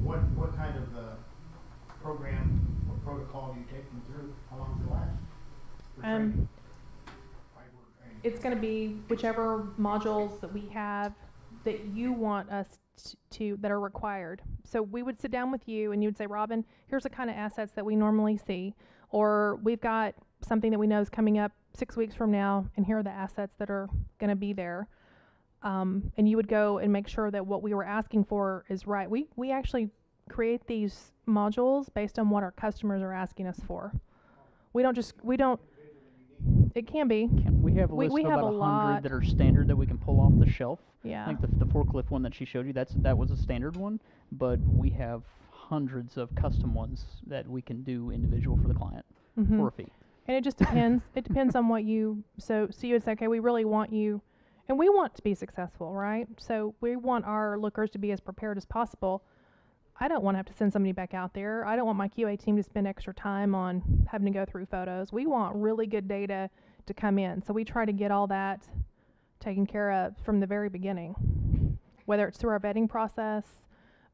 What kind of program or protocol do you take them through? How long does it last? For training? Training. It's going to be whichever modules that we have that you want us to that are required. So we would sit down with you and you would say, Robin, here's the kind of assets that we normally see, or we've got something that we know is coming up 6 weeks from now, and here are the assets that are going to be there. And you would go and make sure that what we were asking for is right. We actually create these modules based on what our customers are asking us for. We don't, it can be. We have a list we of have about a 100 lot. that are standard that we can pull off the shelf. Yeah. I think the forklift one that she showed you, that was a standard one, but we have hundreds of custom ones that we can do individual for the client for a fee. And it just depends. It depends on what you, so you would say, okay, we really want you, and we want to be successful, right? So we want our lookers to be as prepared as possible. I don't want to have to send somebody back out there. I don't want my QA team to spend extra time on having to go through photos. We want really good data to come in. So we try to get all that taken care of from the very beginning, whether it's through our vetting process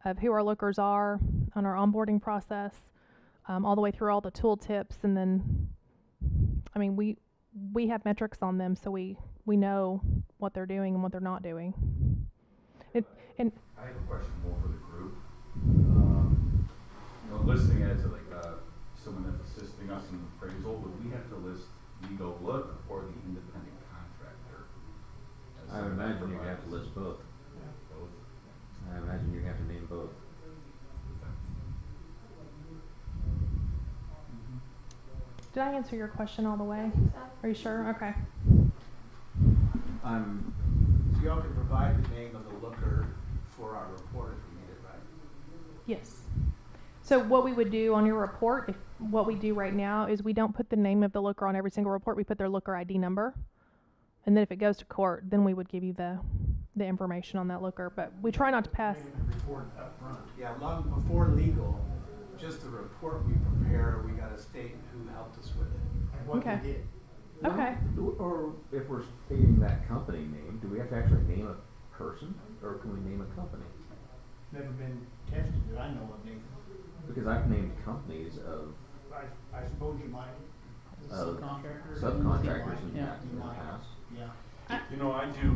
of who our lookers are, on our onboarding process, all the way through all the tool tips. And then, I mean, we have metrics on them, so we know what they're doing and what they're not doing. And I have a question more for the group. Listing it as like someone that's assisting us in appraisal, would we have to list Legal Look or the independent contractor? I would imagine you'd have to list both. Both. I imagine you'd have to name both. did I answer your question all the way? Are you sure? Okay. So y'all can provide the name of the looker for our report if we need it, right? Yes. So what we would do on your report, what we do right now is we don't put the name of the looker on every single report. We put their looker ID number. And then if it goes to court, then we would give you the information on that looker. But we try not to pass. Name of the report up front. Yeah, long before legal, just the report we prepare, we gotta state who helped us with it. And what Okay. they did. Okay. Or if we're stating that company name, do we have to actually name a person, or can we name a company? Never been tested that I know of, Nathan. Because I've named companies of I suppose you might. Subcontractors. subcontractors in Yeah. the past. Yeah. You know, I do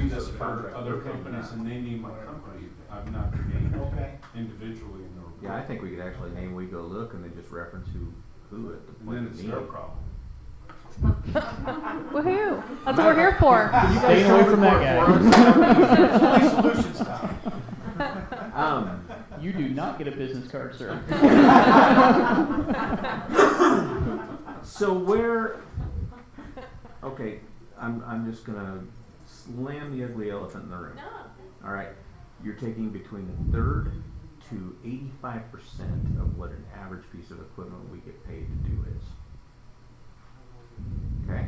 this for other companies and they name my company. I'm not named Okay. individually in the report. Yeah, I think we could actually name We Go Look and then just reference who at the And point then of it's need. their problem. Woohoo! That's what we're here for. Stay away from that guy. It's only solutions time. You do not get a business card, sir. So where, okay, I'm just gonna slam the ugly elephant in the room. No. All right, you're taking between a third to 85% of what an average piece of equipment we get paid to do is. Okay,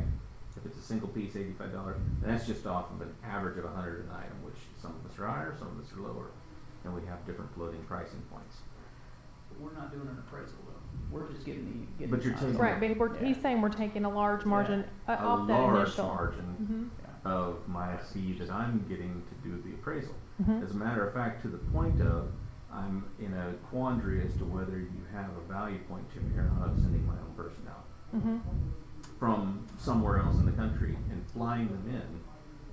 if it's a single piece, $85, and that's just off of an average of 100 an item, which some of us are higher, some of us are lower, and we have different floating pricing points. We're not doing an appraisal though. We're just getting But you're taking Right, but he's saying we're taking a large margin off that a large initial. margin of my fee that I'm getting to do the appraisal. Mhm. As a matter of fact, to the point of, I'm in a quandary as to whether you have a value point, Jimmy, or not, of sending my own person out Mhm. from somewhere else in the country and flying them in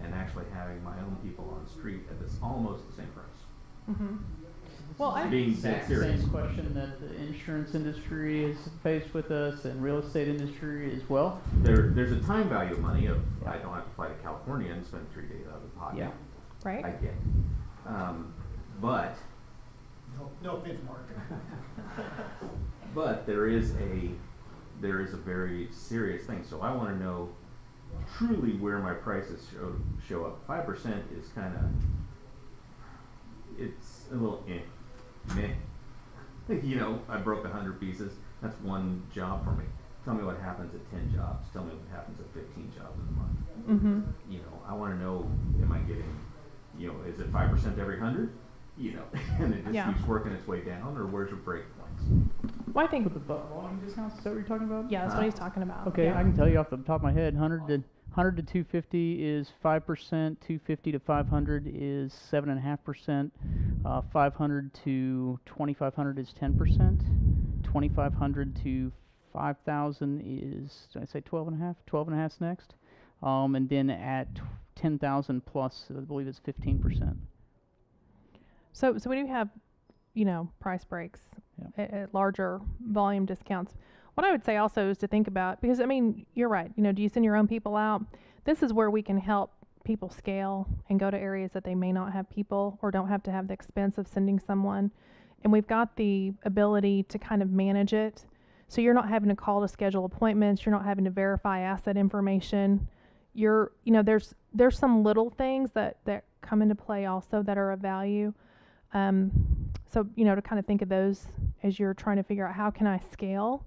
and actually having my own people on street at this almost the same price. Mhm. Well, Being Exact dead serious. same question that the insurance industry is faced with us and real estate industry as well. There's a time value of money of, I don't have to fly to California and spend 3 days out of the pocket. Yeah. right. I get. But No offense, Mark. But there is a very serious thing. So I want to know, truly where my prices show up. 5% is kind of, it's a little meh. You know, I broke 100 pieces. That's one job for me. Tell me what happens at 10 jobs. Tell me what happens at 15 jobs in a month. Mm-hmm. You know, I want to know, am I getting, you know, is it 5% every 100? You know, and it just Yeah. keeps working its way down, or where's your break points? Well, I think, With the volume discounts, is that what you're talking about? yeah, that's what he's talking about. Okay, yeah. I can tell you off the top of my head, 100 to 250 is 5%, 250 to 500 is 7.5%, 500 to 2,500 is 10%, 2,500 to 5,000 is, did I say 12.5? 12.5 is next, and then at 10,000 plus, I believe it's 15%. So we do have, you know, price breaks at larger volume discounts. What I would say also is to think about, because I mean, you're right, you know, do you send your own people out? This is where we can help people scale and go to areas that they may not have people or don't have to have the expense of sending someone. And we've got the ability to kind of manage it. So you're not having to call to schedule appointments, you're not having to verify asset information. You know, there's some little things that come into play also that are of value. So, you know, to kind of think of those as you're trying to figure out how can I scale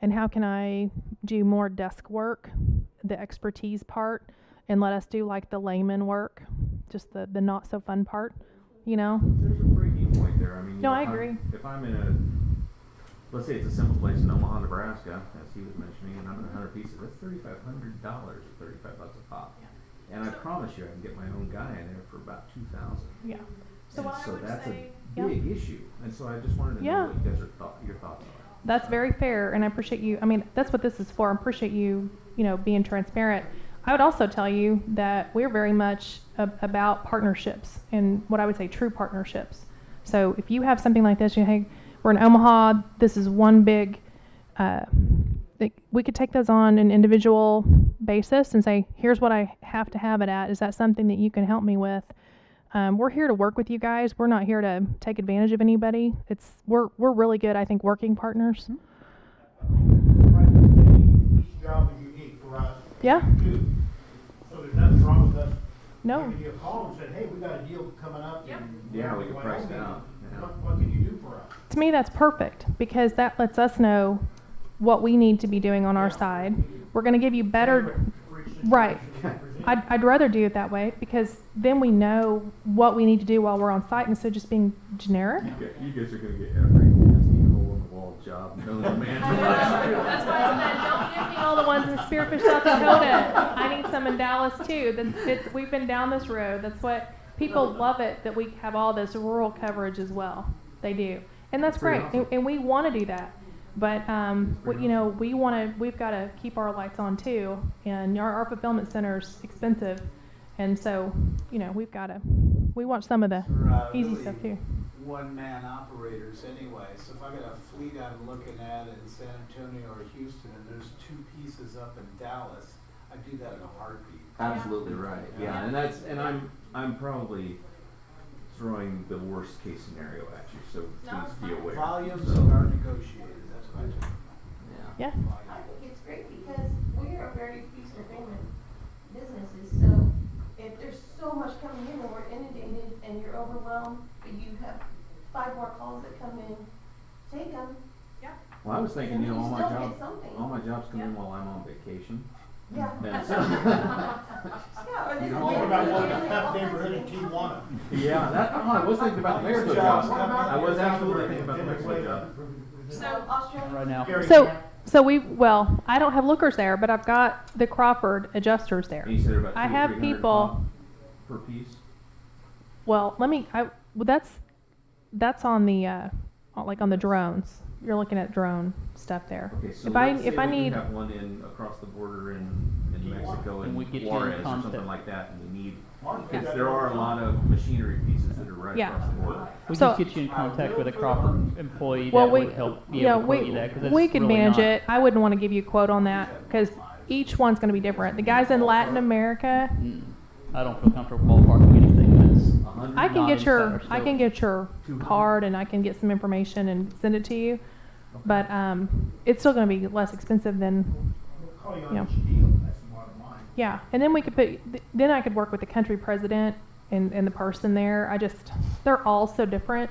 and how can I do more desk work, the expertise part, and let us do like the layman work, just the not so fun part, you know? There's a breaking point there. I mean, No, you know, I if agree. If I'm in a, let's say it's a simple place in Omaha, Nebraska, as he was mentioning, and I'm in 100 pieces, that's $3,500 or $35 a pop. And I promise you, I can get my own guy in there for about 2,000. Yeah. So And what I so would that's say, a big issue. And so I just wanted to Yeah. know what you guys are your thoughts are. that's very fair, and I appreciate you. I mean, that's what this is for. I appreciate you, you know, being transparent. I would also tell you that we're very much about partnerships and what I would say true partnerships. So if you have something like this, you hey, we're in Omaha. This is one big. We could take those on an individual basis and say, here's what I have to have it at. Is that something that you can help me with? We're here to work with you guys. We're not here to take advantage of anybody. We're really good, I think, working partners. Each job is unique for us. Yeah. Too. So there's nothing wrong with us No. giving you a call and said, hey, we got a deal coming up. Yep. Yeah, we can price it Wyoming. out. Yeah. What can you do for us? To me, that's perfect because that lets us know what we need to be doing on our side. We're going to give you better. For each Right. situation you present. I'd rather do it that way because then we know what we need to do while we're on site instead of just being generic. You guys are going to get every nasty hole-in-the-wall job known to man. That's why I said, don't give me all the ones in Spearfish, South Dakota. I need some in Dallas too. We've been down this road. That's what people love it that we have all this rural coverage as well. They do, and that's Pretty great. awesome. And we want to do that. But you know, we've got to keep our lights on too, and our fulfillment center is expensive, and so you know we want some of the easy Really stuff too. one-man operators anyway, so if I got a fleet I'm looking at in San Antonio or Houston and there's 2 pieces up in Dallas, I'd do that in a heartbeat. Absolutely right. Yeah, and I'm probably throwing the worst case scenario at you, so No, please be aware. Volumes So, are negotiated, that's what I took. yeah. Yeah. I think it's great because we are very feast or famine businesses, so if there's so much coming in and we're inundated and you're overwhelmed, but you have 5 more calls that come in, take them. Well, I was thinking, And you know, you all my still jobs, get something. all my jobs come in while I'm on vacation. Yeah. And so- Yeah, or You this know, is Think about one all tough kinds of neighborhood in things. Tijuana. Yeah, I was thinking about the mayor's job. I was absolutely thinking about the mayor's job. So Australia. Right now. Gary, So I don't have lookers there, but I've got the Crawford adjusters there. And you said they're about I 200 have or 300 people. pop per piece. Well, that's on the like on the drones. You're looking at drone stuff there. Okay, so if I let's say we need have one in across the border in Mexico And and we get you in Juarez or contact. something like that, and we need, Mark, because that there are a lot of machinery pieces that are right Yeah. across the border. We So- just get you in contact with a Crawford employee well, that we would help be yeah able to quote we you that. 'Cause we it's could really manage not- it. I wouldn't want to give you a quote on that because each one's going to be different. The guys in Latin America, I don't feel comfortable ballparking anything that's 100 I can not get inside your our I can scope. get your 200. card and I can get some information and send it to you. But it's still going to be less expensive than We'll call you Yeah. on each deal, that's the bottom line. Yeah, and then we could put, then I could work with the country president and the person there. They're all so different.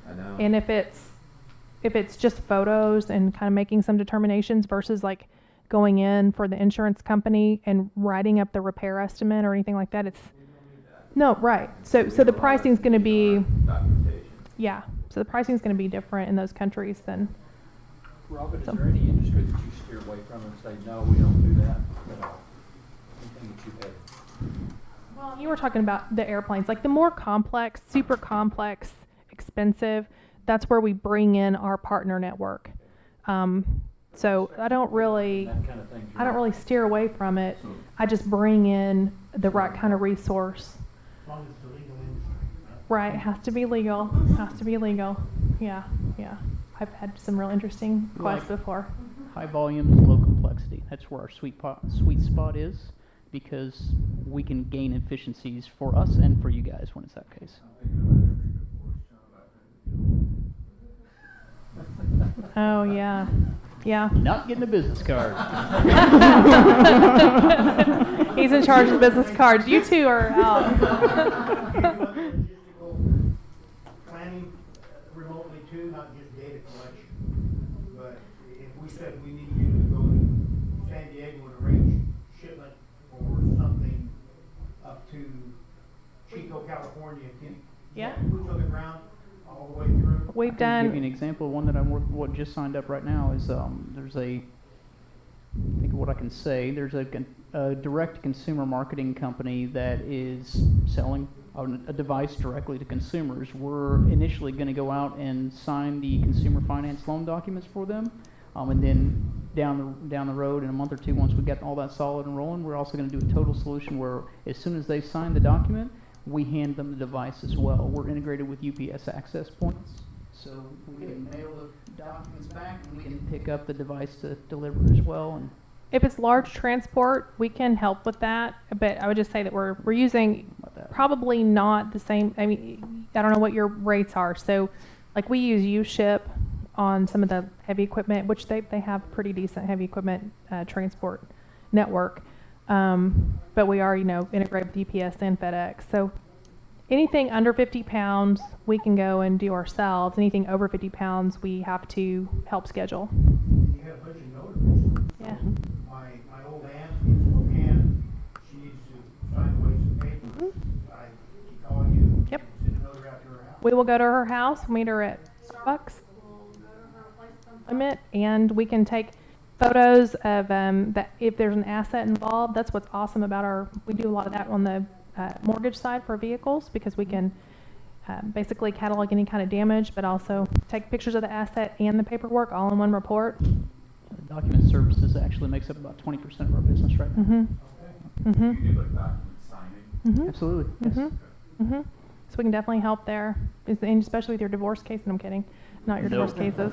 I know. And if it's just photos and kind of making some determinations versus like going in for the insurance company and writing up the repair estimate or anything like that, no, right. So the pricing's going to be, Documentation. yeah. So the pricing's going to be different in those countries than. Robin, is So- there any industry that you steer away from and say, no, we don't do that at all? Anything that you've had? Well, you were talking about the airplanes, like the more complex, super complex, expensive, that's where we bring in our partner network. So I don't really, That kind of thing. I don't really steer away from it. I just bring in the right kind of resource. As long as it's a legal industry, Right, it has to be legal, has to be legal. Yeah, yeah. I've had some real interesting quests before. High volumes, low complexity. That's where our sweet spot is, because we can gain efficiencies for us and for you guys when it's that case. Oh, yeah, yeah. Not getting a business card. He's in charge of the business cards. You two are out. Do you do other logistical planning remotely too, not just data collection? But if we said we need you to go to San Diego and arrange shipment or something up to Chico, California, can Yeah. boots on the ground all the way through? We've I can give you an done, example. One that what just signed up right now is there's I think what I can say. There's a direct consumer marketing company that is selling a device directly to consumers. We're initially going to go out and sign the consumer finance loan documents for them, and then down the road in a month or two, once we get all that solid and rolling, we're also going to do a total solution where as soon as they sign the document, we hand them the device as well. We're integrated with UPS access points, so we can mail the documents back and we can pick up the device to deliver as well. And if it's large transport, we can help with that. But I would just say that we're using about that. probably not the same. I mean, I don't know what your rates are. So, like we use U-Ship on some of the heavy equipment, which they have pretty decent heavy equipment transport network. But we are, integrated with UPS and FedEx. So anything under 50 pounds, we can go and do ourselves. Anything over 50 pounds, we have to help schedule. You have a bunch of notaries. Yeah. My old aunt in Spokane, she needs to sign away some papers. I keep calling you. Yep. Send a notary out to her house. We will go to her house, meet her at Starbucks, and we can take photos of that if there's an asset involved. That's what's awesome about we do a lot of that on the mortgage side for vehicles, because we can basically catalog any kind of damage, but also take pictures of the asset and the paperwork all in one report. Document services actually makes up about 20% of our business right now. Mm-hmm. Mm-hmm. You do like document signing? Mm-hmm. Absolutely. Yes. Mm-hmm. Mm-hmm. So we can definitely help there, and especially with your divorce case. And I'm kidding, not your Nope. divorce cases.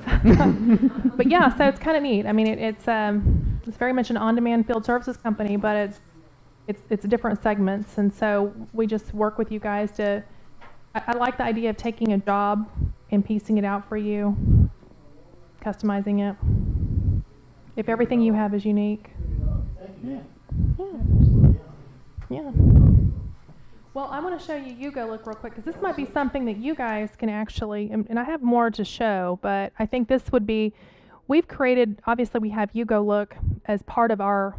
But yeah, so it's kind of neat. I mean, it's very much an on-demand field services company, but it's different segments, and so we just work with you guys to. I like the idea of taking a job and piecing it out for you, customizing it. If everything you have is unique. Yeah. Yeah. Well, I want to show you Go Look real quick, because this might be something that you guys can actually, and I have more to show, but I think this would be, we've created, obviously we have Go Look as part of our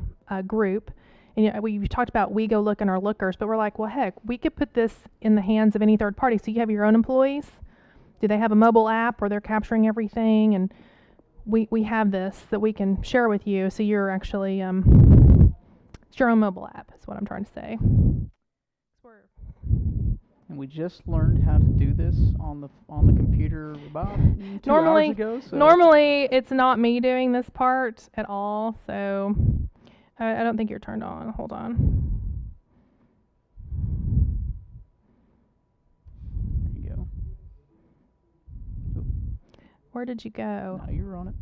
group, and we've talked about We Go Look and our lookers, but we're like, well, heck, we could put this in the hands of any third party. So you have your own employees. Do they have a mobile app where they're capturing everything? And we have this that we can share with you, so you're actually, it's your own mobile app, is what I'm trying to say. And we just learned how to do this on the computer about 2 hours ago. So Normally, it's not me doing this part at all, so I don't think you're turned on. Hold on. There you go. Oop, Where did you go? now you're on it.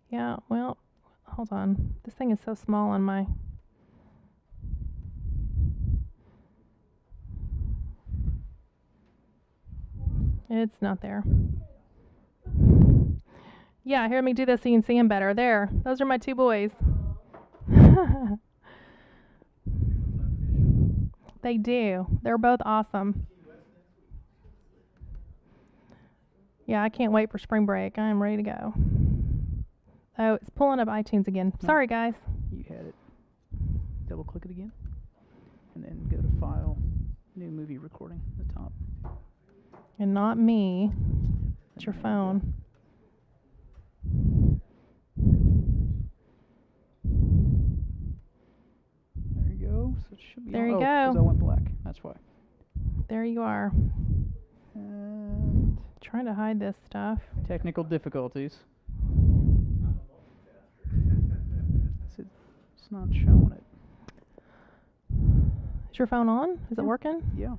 Yeah, well, hold on. This thing is so small on my... It's not there. Yeah, here, let me do this so you can see him better. There. Those are my two boys. They do. They're both awesome. Yeah, I can't wait for spring break. I am ready to go. Oh, it's pulling up iTunes again. No. Sorry, guys. You had it. Double click it again. And then go to File, New Movie Recording at the top. And not me. It's your phone. There you go. So it should be There you oh, go. 'cause I went black. That's why. There you are. And Trying to hide this stuff. technical difficulties. It's not showing it. Is your phone on? Is it Yeah. working? Yeah.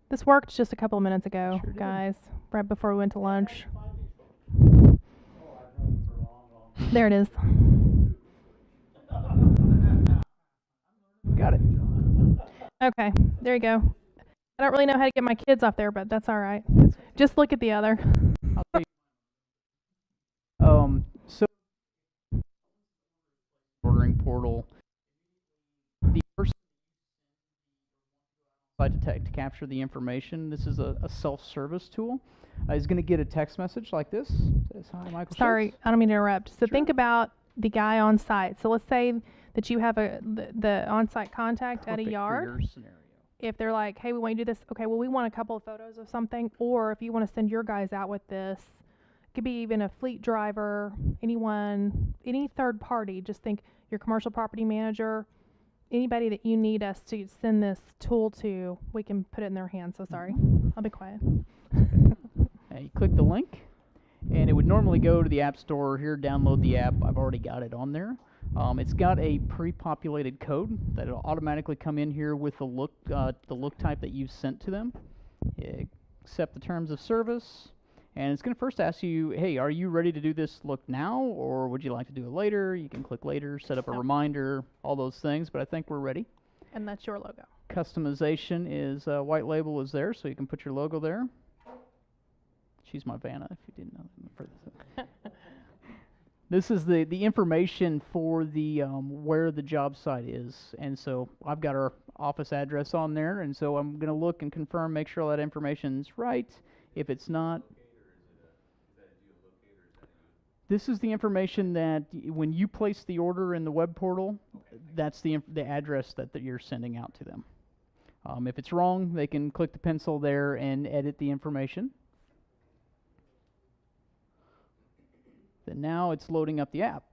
This worked just a couple of minutes ago, Sure did. guys, right before we went to lunch. There it is. Got it. Okay, there you go. I don't really know how to get my kids off there, but that's all right. Just look at the other. I'll tell you. So ordering portal. The first to capture the information. This is a self-service tool. Is going to get a text message like this. Says, "Hi, Michael." Sorry, Schiltz." I don't mean to interrupt. So Sure. think about the guy on site. So let's say that you have the on-site contact at a Perfect for yard. your scenario. If they're like, hey, we want you to do this. Okay, well, we want a couple of photos of something. Or if you want to send your guys out with this, it could be even a fleet driver, anyone, any third party. Just think your commercial property manager, anybody that you need us to send this tool to, we can put it in their hands. So sorry. I'll be quiet. You click the link, and it would normally go to the App Store here, download the app. I've already got it on there. It's got a pre-populated code that will automatically come in here with the look type that you've sent to them. Accept the terms of service, and it's going to first ask you, hey, are you ready to do this look now, or would you like to do it later? You can click later, set up a reminder, all those things, but I think we're ready. And that's your logo. Customization is white label is there, so you can put your logo there. She's my Vanna, if you didn't know. This is the information for the where the job site is, and so I've got our office address on there, and so I'm going to look and confirm, make sure all that information's right. If it's not, this is the information that when you place the order in the web portal, that's the address that you're sending out to them. If it's wrong, they can click the pencil there and edit the information. Then now it's loading up the app.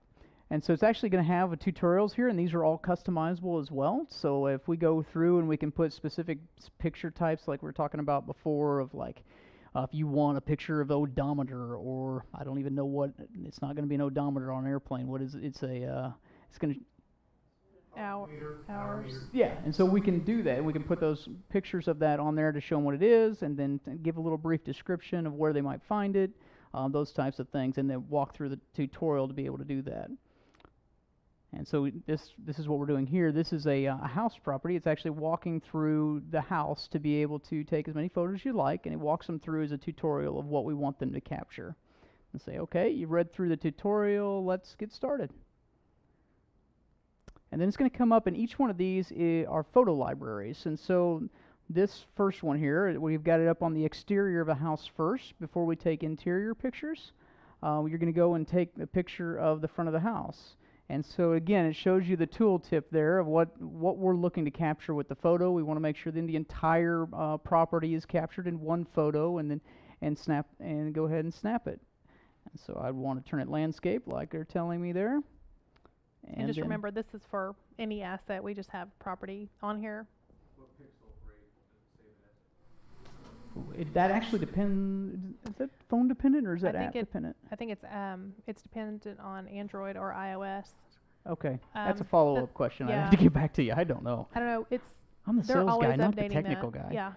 And so it's actually going to have tutorials here, and these are all customizable as well. So if we go through and we can put specific picture types like we were talking about before of like if you want a picture of the odometer, or I don't even know what, it's not going to be an odometer on an airplane. What is it? It's a, it's going to... Hours. Yeah, and so we can do that. We can put those pictures of that on there to show them what it is, and then give a little brief description of where they might find it, those types of things, and then walk through the tutorial to be able to do that. And so this is what we're doing here. This is a house property. It's actually walking through the house to be able to take as many photos as you like, and it walks them through as a tutorial of what we want them to capture. And say, okay, you've read through the tutorial, let's get started. And then it's going to come up, and each one of these are photo libraries. And so this first one here, we've got it up on the exterior of a house first before we take interior pictures. You're going to go and take a picture of the front of the house. And so again, it shows you the tooltip there of what we're looking to capture with the photo. We want to make sure that the entire property is captured in one photo, and then go ahead and snap it. And so I'd want to turn it landscape like they're telling me there. And just remember, this is for any asset. We just have property on here. That actually depends. Is that phone dependent or is that app dependent? I think it's dependent on Android or iOS. Okay, that's a Um, follow-up question. I have to get back to you. I don't know. I don't know. I'm the They're sales always guy, not the updating technical that. guy. Yeah,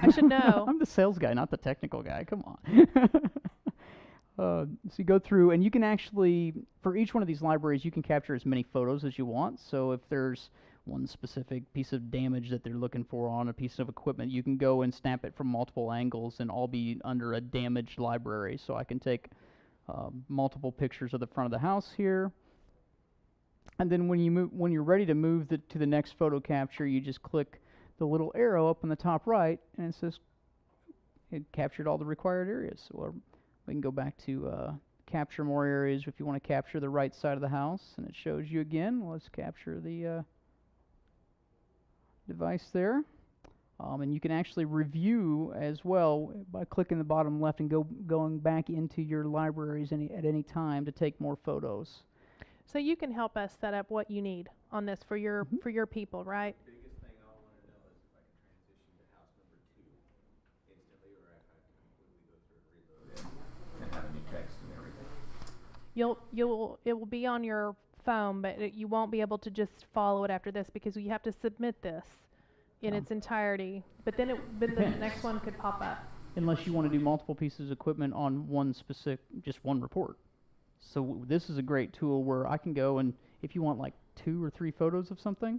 I should know. I'm the sales guy, not the technical guy. Come on. So you go through, and you can actually, for each one of these libraries, you can capture as many photos as you want. So if there's one specific piece of damage that they're looking for on a piece of equipment, you can go and snap it from multiple angles and all be under a damaged library. So I can take multiple pictures of the front of the house here. And then when you're ready to move to the next photo capture, you just click the little arrow up on the top right, and it says it captured all the required areas. Or we can go back to capture more areas if you want to capture the right side of the house, and it shows you again. Let's capture the device there. And you can actually review as well by clicking the bottom left and going back into your libraries at any time to take more photos. So you can help us set up what you need on this for your people, right? The biggest thing I'll want to know is if I can transition to house number 2 instantly, or if I have to completely go through and reload it and have new text and everything. It will be on your phone, but you won't be able to just follow it after this because you have to submit this in its entirety. But then the next one could pop up. Unless you want to do multiple pieces of equipment on just one report. So this is a great tool where I can go, and if you want like 2 or 3 photos of something,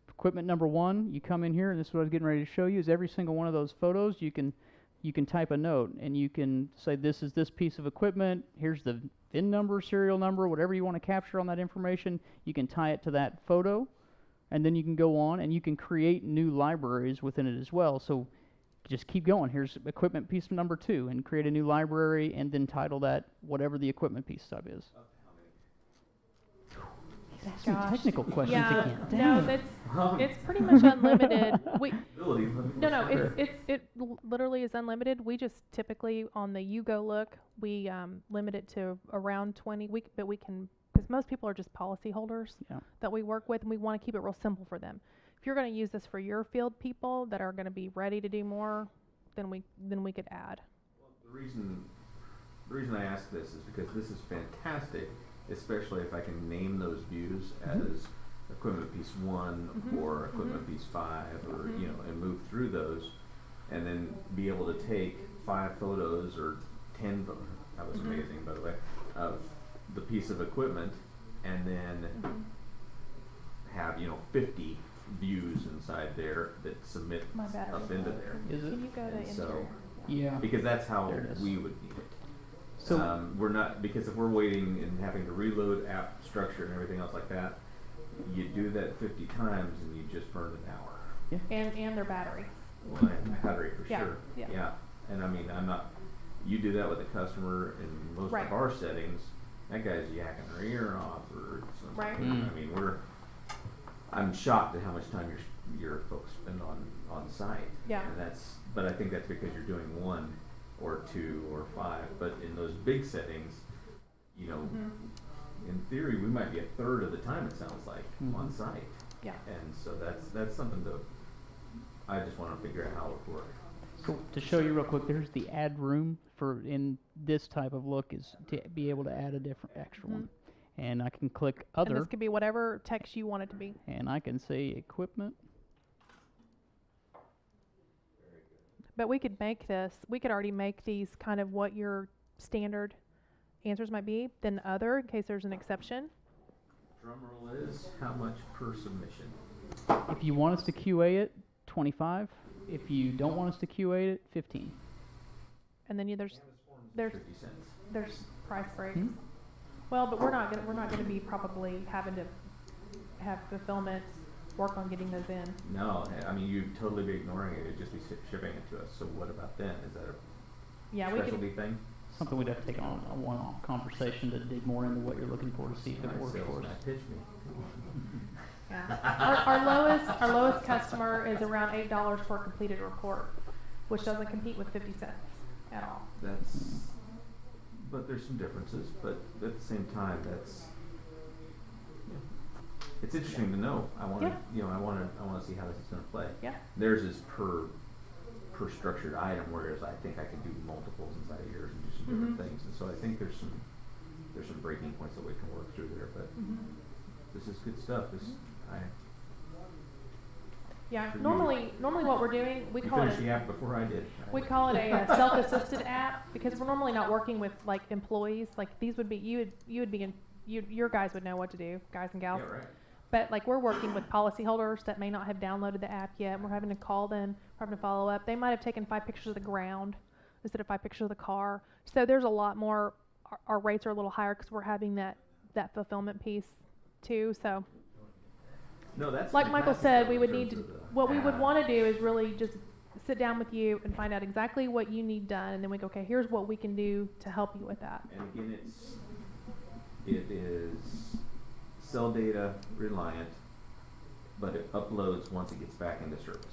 equipment number 1, you come in here, and this is what I was getting ready to show you, is every single one of those photos, you can type a note, and you can say this is this piece of equipment, here's the VIN number, serial number, whatever you want to capture on that information, you can tie it to that photo, and then you can go on and you can create new libraries within it as well. So just keep going. Here's equipment piece number 2, and create a new library, and then title that whatever the equipment piece sub is. He's asking me technical questions Yeah, again. no, Dang. it's pretty much unlimited. No, Sure. it literally is unlimited. We just typically on the You Go Look, we limit it to around 20. But we can, because most people are just policy holders that we work with, and we want to keep it real simple for them. If you're going to use this for your field people that are going to be ready to do more, then we could add. Well, the reason I ask this is because this is fantastic, especially if I can name those views as equipment piece 1 or equipment piece 5, or and move through those, and then be able to take 5 photos or 10 photos. That was amazing, by the way, of the piece of equipment, and then have 50 views inside there that submit up into there. Is it? Can you go to And so, interior? Yeah. because that's how There it is. we would need it. So We're not, because if we're waiting and having to reload app structure and everything else like that, you do that 50 times and you just burned an hour. And their battery. Well, and battery for Yeah, sure. yeah. And I mean, you do that with a customer in most Right. of our settings, that guy's yakking their ear off or something. Right. I mean, I'm shocked at how much time your folks spend on site. Yeah. But I think that's because you're doing 1 or 2 or 5. But in those big settings, in theory, we might be a third of the time, it sounds like, on site. Yeah. And so that's something I just want to figure out how it would work. So to show you real quick, there's the add room for in this type of look is to be able to add a different extra one. And I can click And other, this could be whatever text you want it to be. and I can say equipment. But we could already make these kind of what your standard answers might be, then other, in case there's an exception. Drum roll is how much per submission? If you want us to QA it, 25. If you don't want us to QA it, 15. And then there's 50 cents. there's price breaks. Well, but we're not gonna be probably having to have fulfillment work on getting those in. No, I mean, you'd totally be ignoring it. It'd just be shipping it to us. So what about then? Is that a Yeah, we specialty could. thing? Something we'd have to take on a one-off conversation to dig more into what you're looking for to see if it My works sales for guy us. pitched me. Yeah. Our lowest customer is around $8 for a completed report, which doesn't compete with 50 cents at all. But there's some differences. But at the same time, it's interesting to know. I want to, I want to see how this is going to play. Yeah. Theirs is per structured item, whereas I think I can do multiples inside of yours and do some different things. And so I think there's some breaking points that we can work through there. But this is good stuff. Yeah. For you. Normally what we're doing, we You call it finished the app before I did. we call it a self-assisted app because we're normally not working with like employees. Like these would be your guys would know what to do, guys and gals. Yeah, right. But like we're working with policyholders that may not have downloaded the app yet. And we're having to call them, we're having to follow up. They might have taken 5 pictures of the ground instead of 5 pictures of the car. So there's a lot more. Our rates are a little higher because we're having that fulfillment piece too. So, No, that's like Michael fantastic, said, though, we in would terms need to, of the what we would ad. want to do is really just sit down with you and find out exactly what you need done, and then we go, okay, here's what we can do to help you with that. And again, it is cell data reliant, but it uploads once it gets back into service.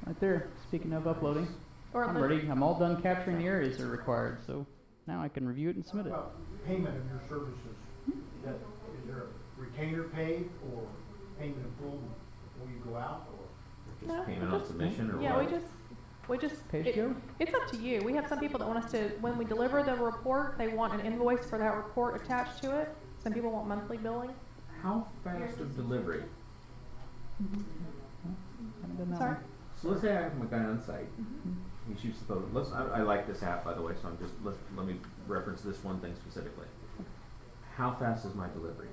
Right there. Speaking of uploading, Or I'm look- ready. I'm all done capturing the areas that are required, so now I can review it and submit it. About payment of your services, is there a retainer paid or payment in full before you go out, or? Just No, payment on just- submission or Yeah, what? we just, Pay as you go? it's up to you. We have some people that want us to, when we deliver the report, they want an invoice for that report attached to it. Some people want monthly billing. How fast of delivery? Haven't done that Sorry? one. So let's say I have my guy on site. He shoots the photo. I like this app, by the way, so let me reference this one thing specifically. How fast is my delivery?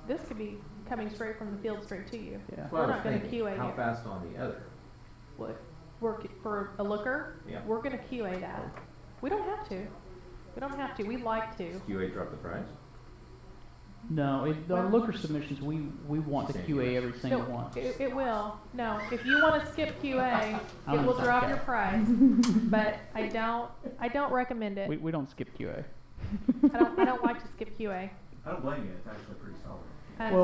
This could be coming straight from the field straight to you. Yeah. That's We're what I not was gonna thinking. QA How you. fast on the other? What, for a looker, Yeah. we're gonna QA that. We don't have to. We don't have to. We like to. Does QA drop the price? No, our looker submissions, we want to Same QA here. every single No, one. it will. No, if you want to skip QA, I it will understand drop that. your price. But I don't recommend it. We don't skip QA. I don't like to skip QA. I don't blame you, it's actually pretty solid.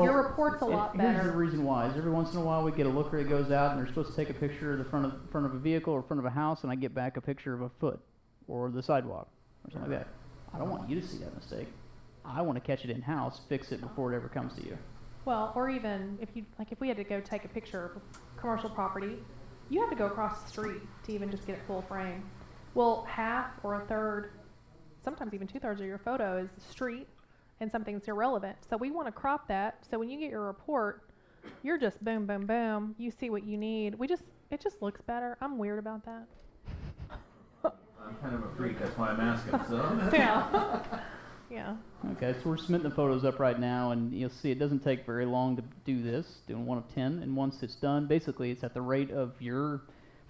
Your report's a lot Here's the better. reason why, is every once in a while we get a looker that goes out and they're supposed to take a picture of the front of a vehicle or front of a house, and I get back a picture of a foot or the sidewalk or something like that. I don't want you to see that mistake. I want to catch it in-house, fix it before it ever comes to you. Well, or even if we had to go take a picture of commercial property, you have to go across the street to even just get it full frame. Well, half or a third, sometimes even 2/3 of your photo is the street and something that's irrelevant. So we want to crop that. So when you get your report, you're just boom, boom, boom. You see what you need. It just looks better. I'm weird about that. I'm kind of a freak, that's why I'm asking, so. Yeah. Yeah. Okay, so we're submitting the photos up right now, and you'll see it doesn't take very long to do this, doing 1 of 10, and once it's done, basically it's at the rate of your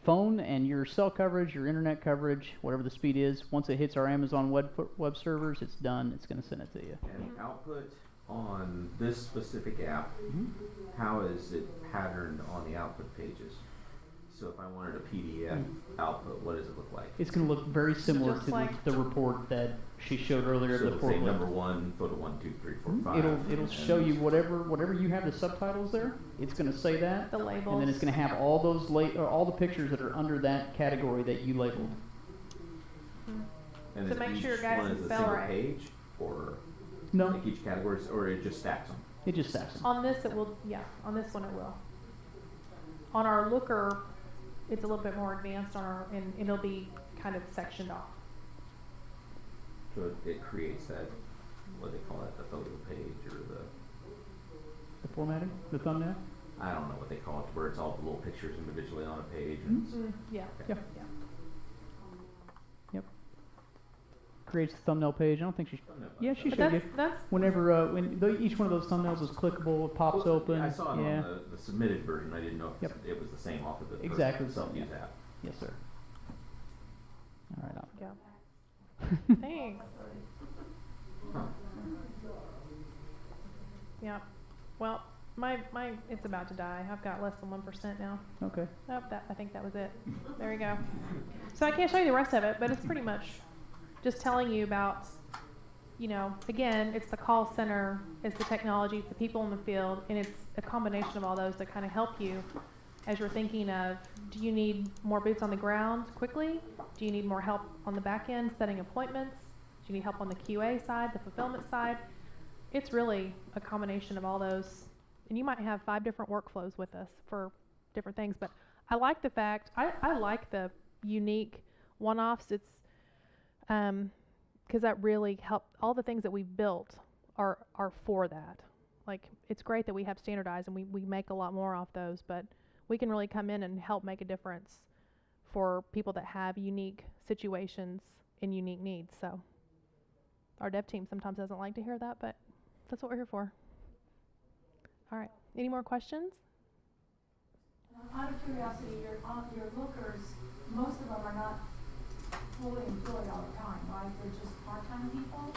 phone and your cell coverage, your internet coverage, whatever the speed is. Once it hits our Amazon web servers, it's done. It's going to send it to you. And output on this specific app, how is it patterned on the output pages? So if I wanted a PDF output, what does it look like? It's going to look very similar Just to like- the report that she showed earlier of So the it'll say forklift. number 1, photo 1, 2, 3, 4, 5. It'll show you whatever you have the subtitles there. It's going to say that, The labels. and then it's going to have all those or all the pictures that are under that category that you labeled. And So is make each sure your guys one can is a spell single right. page, or No, like each category, or it just stacks them? it just stacks them. On this, it will, yeah, on this one it will. On our looker, it's a little bit more advanced and it'll be kind of sectioned off. So it creates that, what they call it, the photo page, or The formatting, the thumbnail. I don't know what they call it, where it's all the little pictures individually on a page. And it's- Yeah. Yeah. Yeah. Creates the thumbnail page. I don't think she. Yeah, she But showed you. that's, Whenever each one of those thumbnails is clickable, it pops Well, open. I saw it Yeah. on the submitted version. I didn't know if Yep. it was the same off of the Exactly the same, self-use yeah. app. Yes, sir. All right. yeah. Thanks. Huh. Yeah. Well, my, it's about to die. I've got less than 1% now. Okay. Oh, I think that was it. There you go. So I can't show you the rest of it, but it's pretty much just telling you about, again, it's the call center, it's the technology, it's the people in the field, and it's a combination of all those that kind of help you as you're thinking of, do you need more boots on the ground quickly? Do you need more help on the back end setting appointments? Do you need help on the QA side, the fulfillment side? It's really a combination of all those. And you might have 5 different workflows with us for different things, but I like the fact, I like the unique one-offs. It's, because that really helped. All the things that we've built are for that. Like, it's great that we have standardized and we make a lot more off those, but we can really come in and help make a difference for people that have unique situations and unique needs. So our dev team sometimes doesn't like to hear that, but that's what we're here for. All right. Any more questions? Out of curiosity, your lookers, most of them are not fully employed all the time, right? They're just part-time people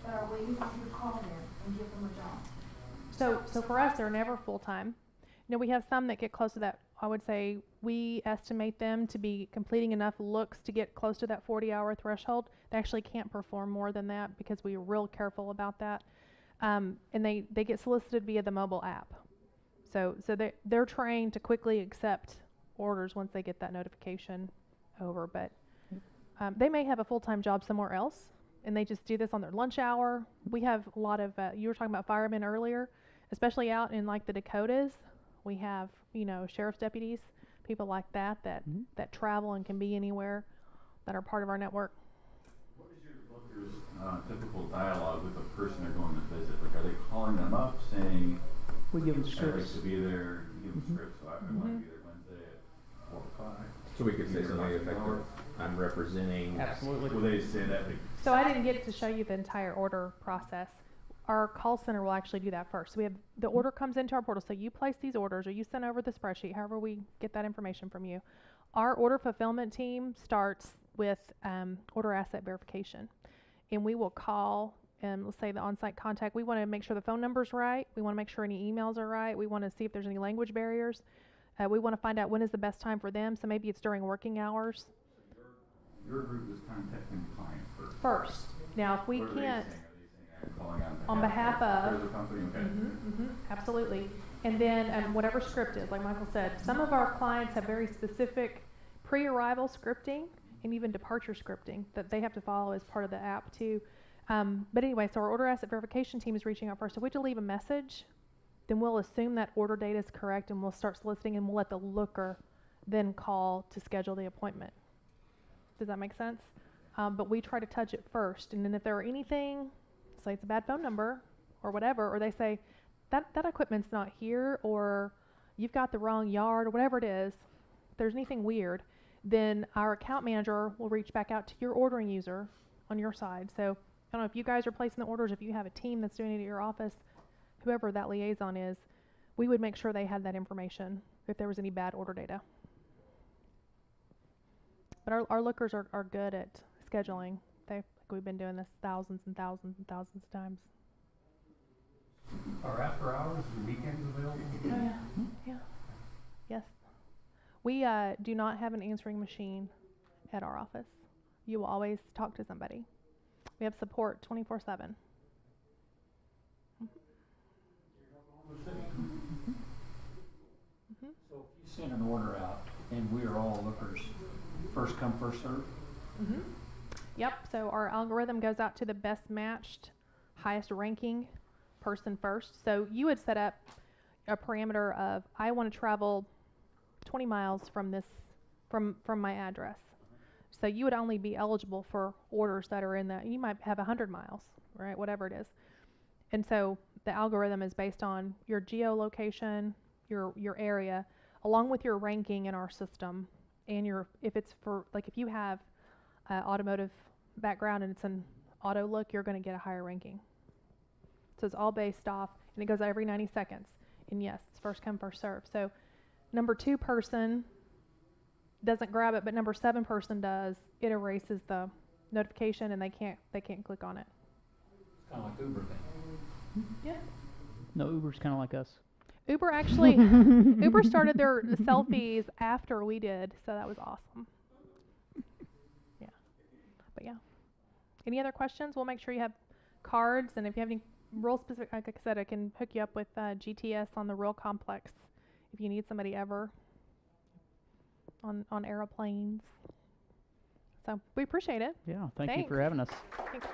that are waiting for you to call them. and give them a job? So for us, they're never full-time. You know, we have some that get close to that. I would say we estimate them to be completing enough looks to get close to that 40-hour threshold. They actually can't perform more than that because we are real careful about that. And they get solicited via the mobile app. So they're trained to quickly accept orders once they get that notification over. But they may have a full-time job somewhere else, and they just do this on their lunch hour. We have a lot of, you were talking about firemen earlier, especially out in like the Dakotas. We have, you know, sheriff's deputies, people like that that travel and can be anywhere that are part of our network. What is your looker's typical dialogue with the person they're going to visit? Like, are they calling them up saying, We give them I'd like scripts. to be there, you give them scripts, so I want to be there Wednesday at 4 o'clock? So we could say something effective. I'm representing. Absolutely. Will they say that? Like, So I didn't get to show you the entire order process. Our call center will actually do that first. So we have the order comes into our portal. So you place these orders or you send over the spreadsheet, however we get that information from you. Our order fulfillment team starts with order asset verification. And we will call, and let's say the on-site contact, we want to make sure the phone number's right. We want to make sure any emails are right. We want to see if there's any language barriers. We want to find out when is the best time for them. So maybe it's during working hours. your group is contacting the client first. First. Now, if we What are they can't, saying? Are they saying I'm calling on behalf of, There's a company, okay. absolutely. And then whatever script is, like Michael said, some of our clients have very specific pre-arrival scripting and even departure scripting that they have to follow as part of the app too. But anyway, so our order asset verification team is reaching out first. So if we have to leave a message, then we'll assume that order data is correct and we'll start soliciting and we'll let the looker then call to schedule the appointment. Does that make sense? But we try to touch it first. And then if there are anything, say it's a bad phone number or whatever, or they say that equipment's not here or you've got the wrong yard or whatever it is, if there's anything weird, then our account manager will reach back out to your ordering user on your side. So I don't know if you guys are placing the orders, if you have a team that's doing it at your office, whoever that liaison is, we would make sure they had that information if there was any bad order data. But our lookers are good at scheduling. We've been doing this thousands and thousands and thousands of times. Are after hours and weekends available? Oh yeah, yeah, yes. We do not have an answering machine at our office. You will always talk to somebody. We have support 24/7. So if you send an order out and we are all lookers, first come, first serve? Yep, so our algorithm goes out to the best matched, highest ranking person first. So you would set up a parameter of, I want to travel 20 miles from this, from my address. So you would only be eligible for orders that are in that. You might have 100 miles, right? Whatever it is. And so the algorithm is based on your geolocation, your area, along with your ranking in our system, and if it's for, like if you have automotive background and it's an auto look, you're going to get a higher ranking. So it's all based off, and it goes every 90 seconds. And yes, it's first come, first serve. So number 2 person doesn't grab it, but number 7 person does. It erases the notification, and they can't click on it. It's kind of like Uber thing. Yeah. No, Uber's kind of like us. Uber actually, Uber started their selfies after we did, so that was awesome. Yeah. But yeah. Any other questions? We'll make sure you have cards, and if you have any real specific, like I said, I can hook you up with GTS on the real complex if you need somebody ever on airplanes. So we appreciate it. Yeah, thank you Thanks. for having us. Thanks.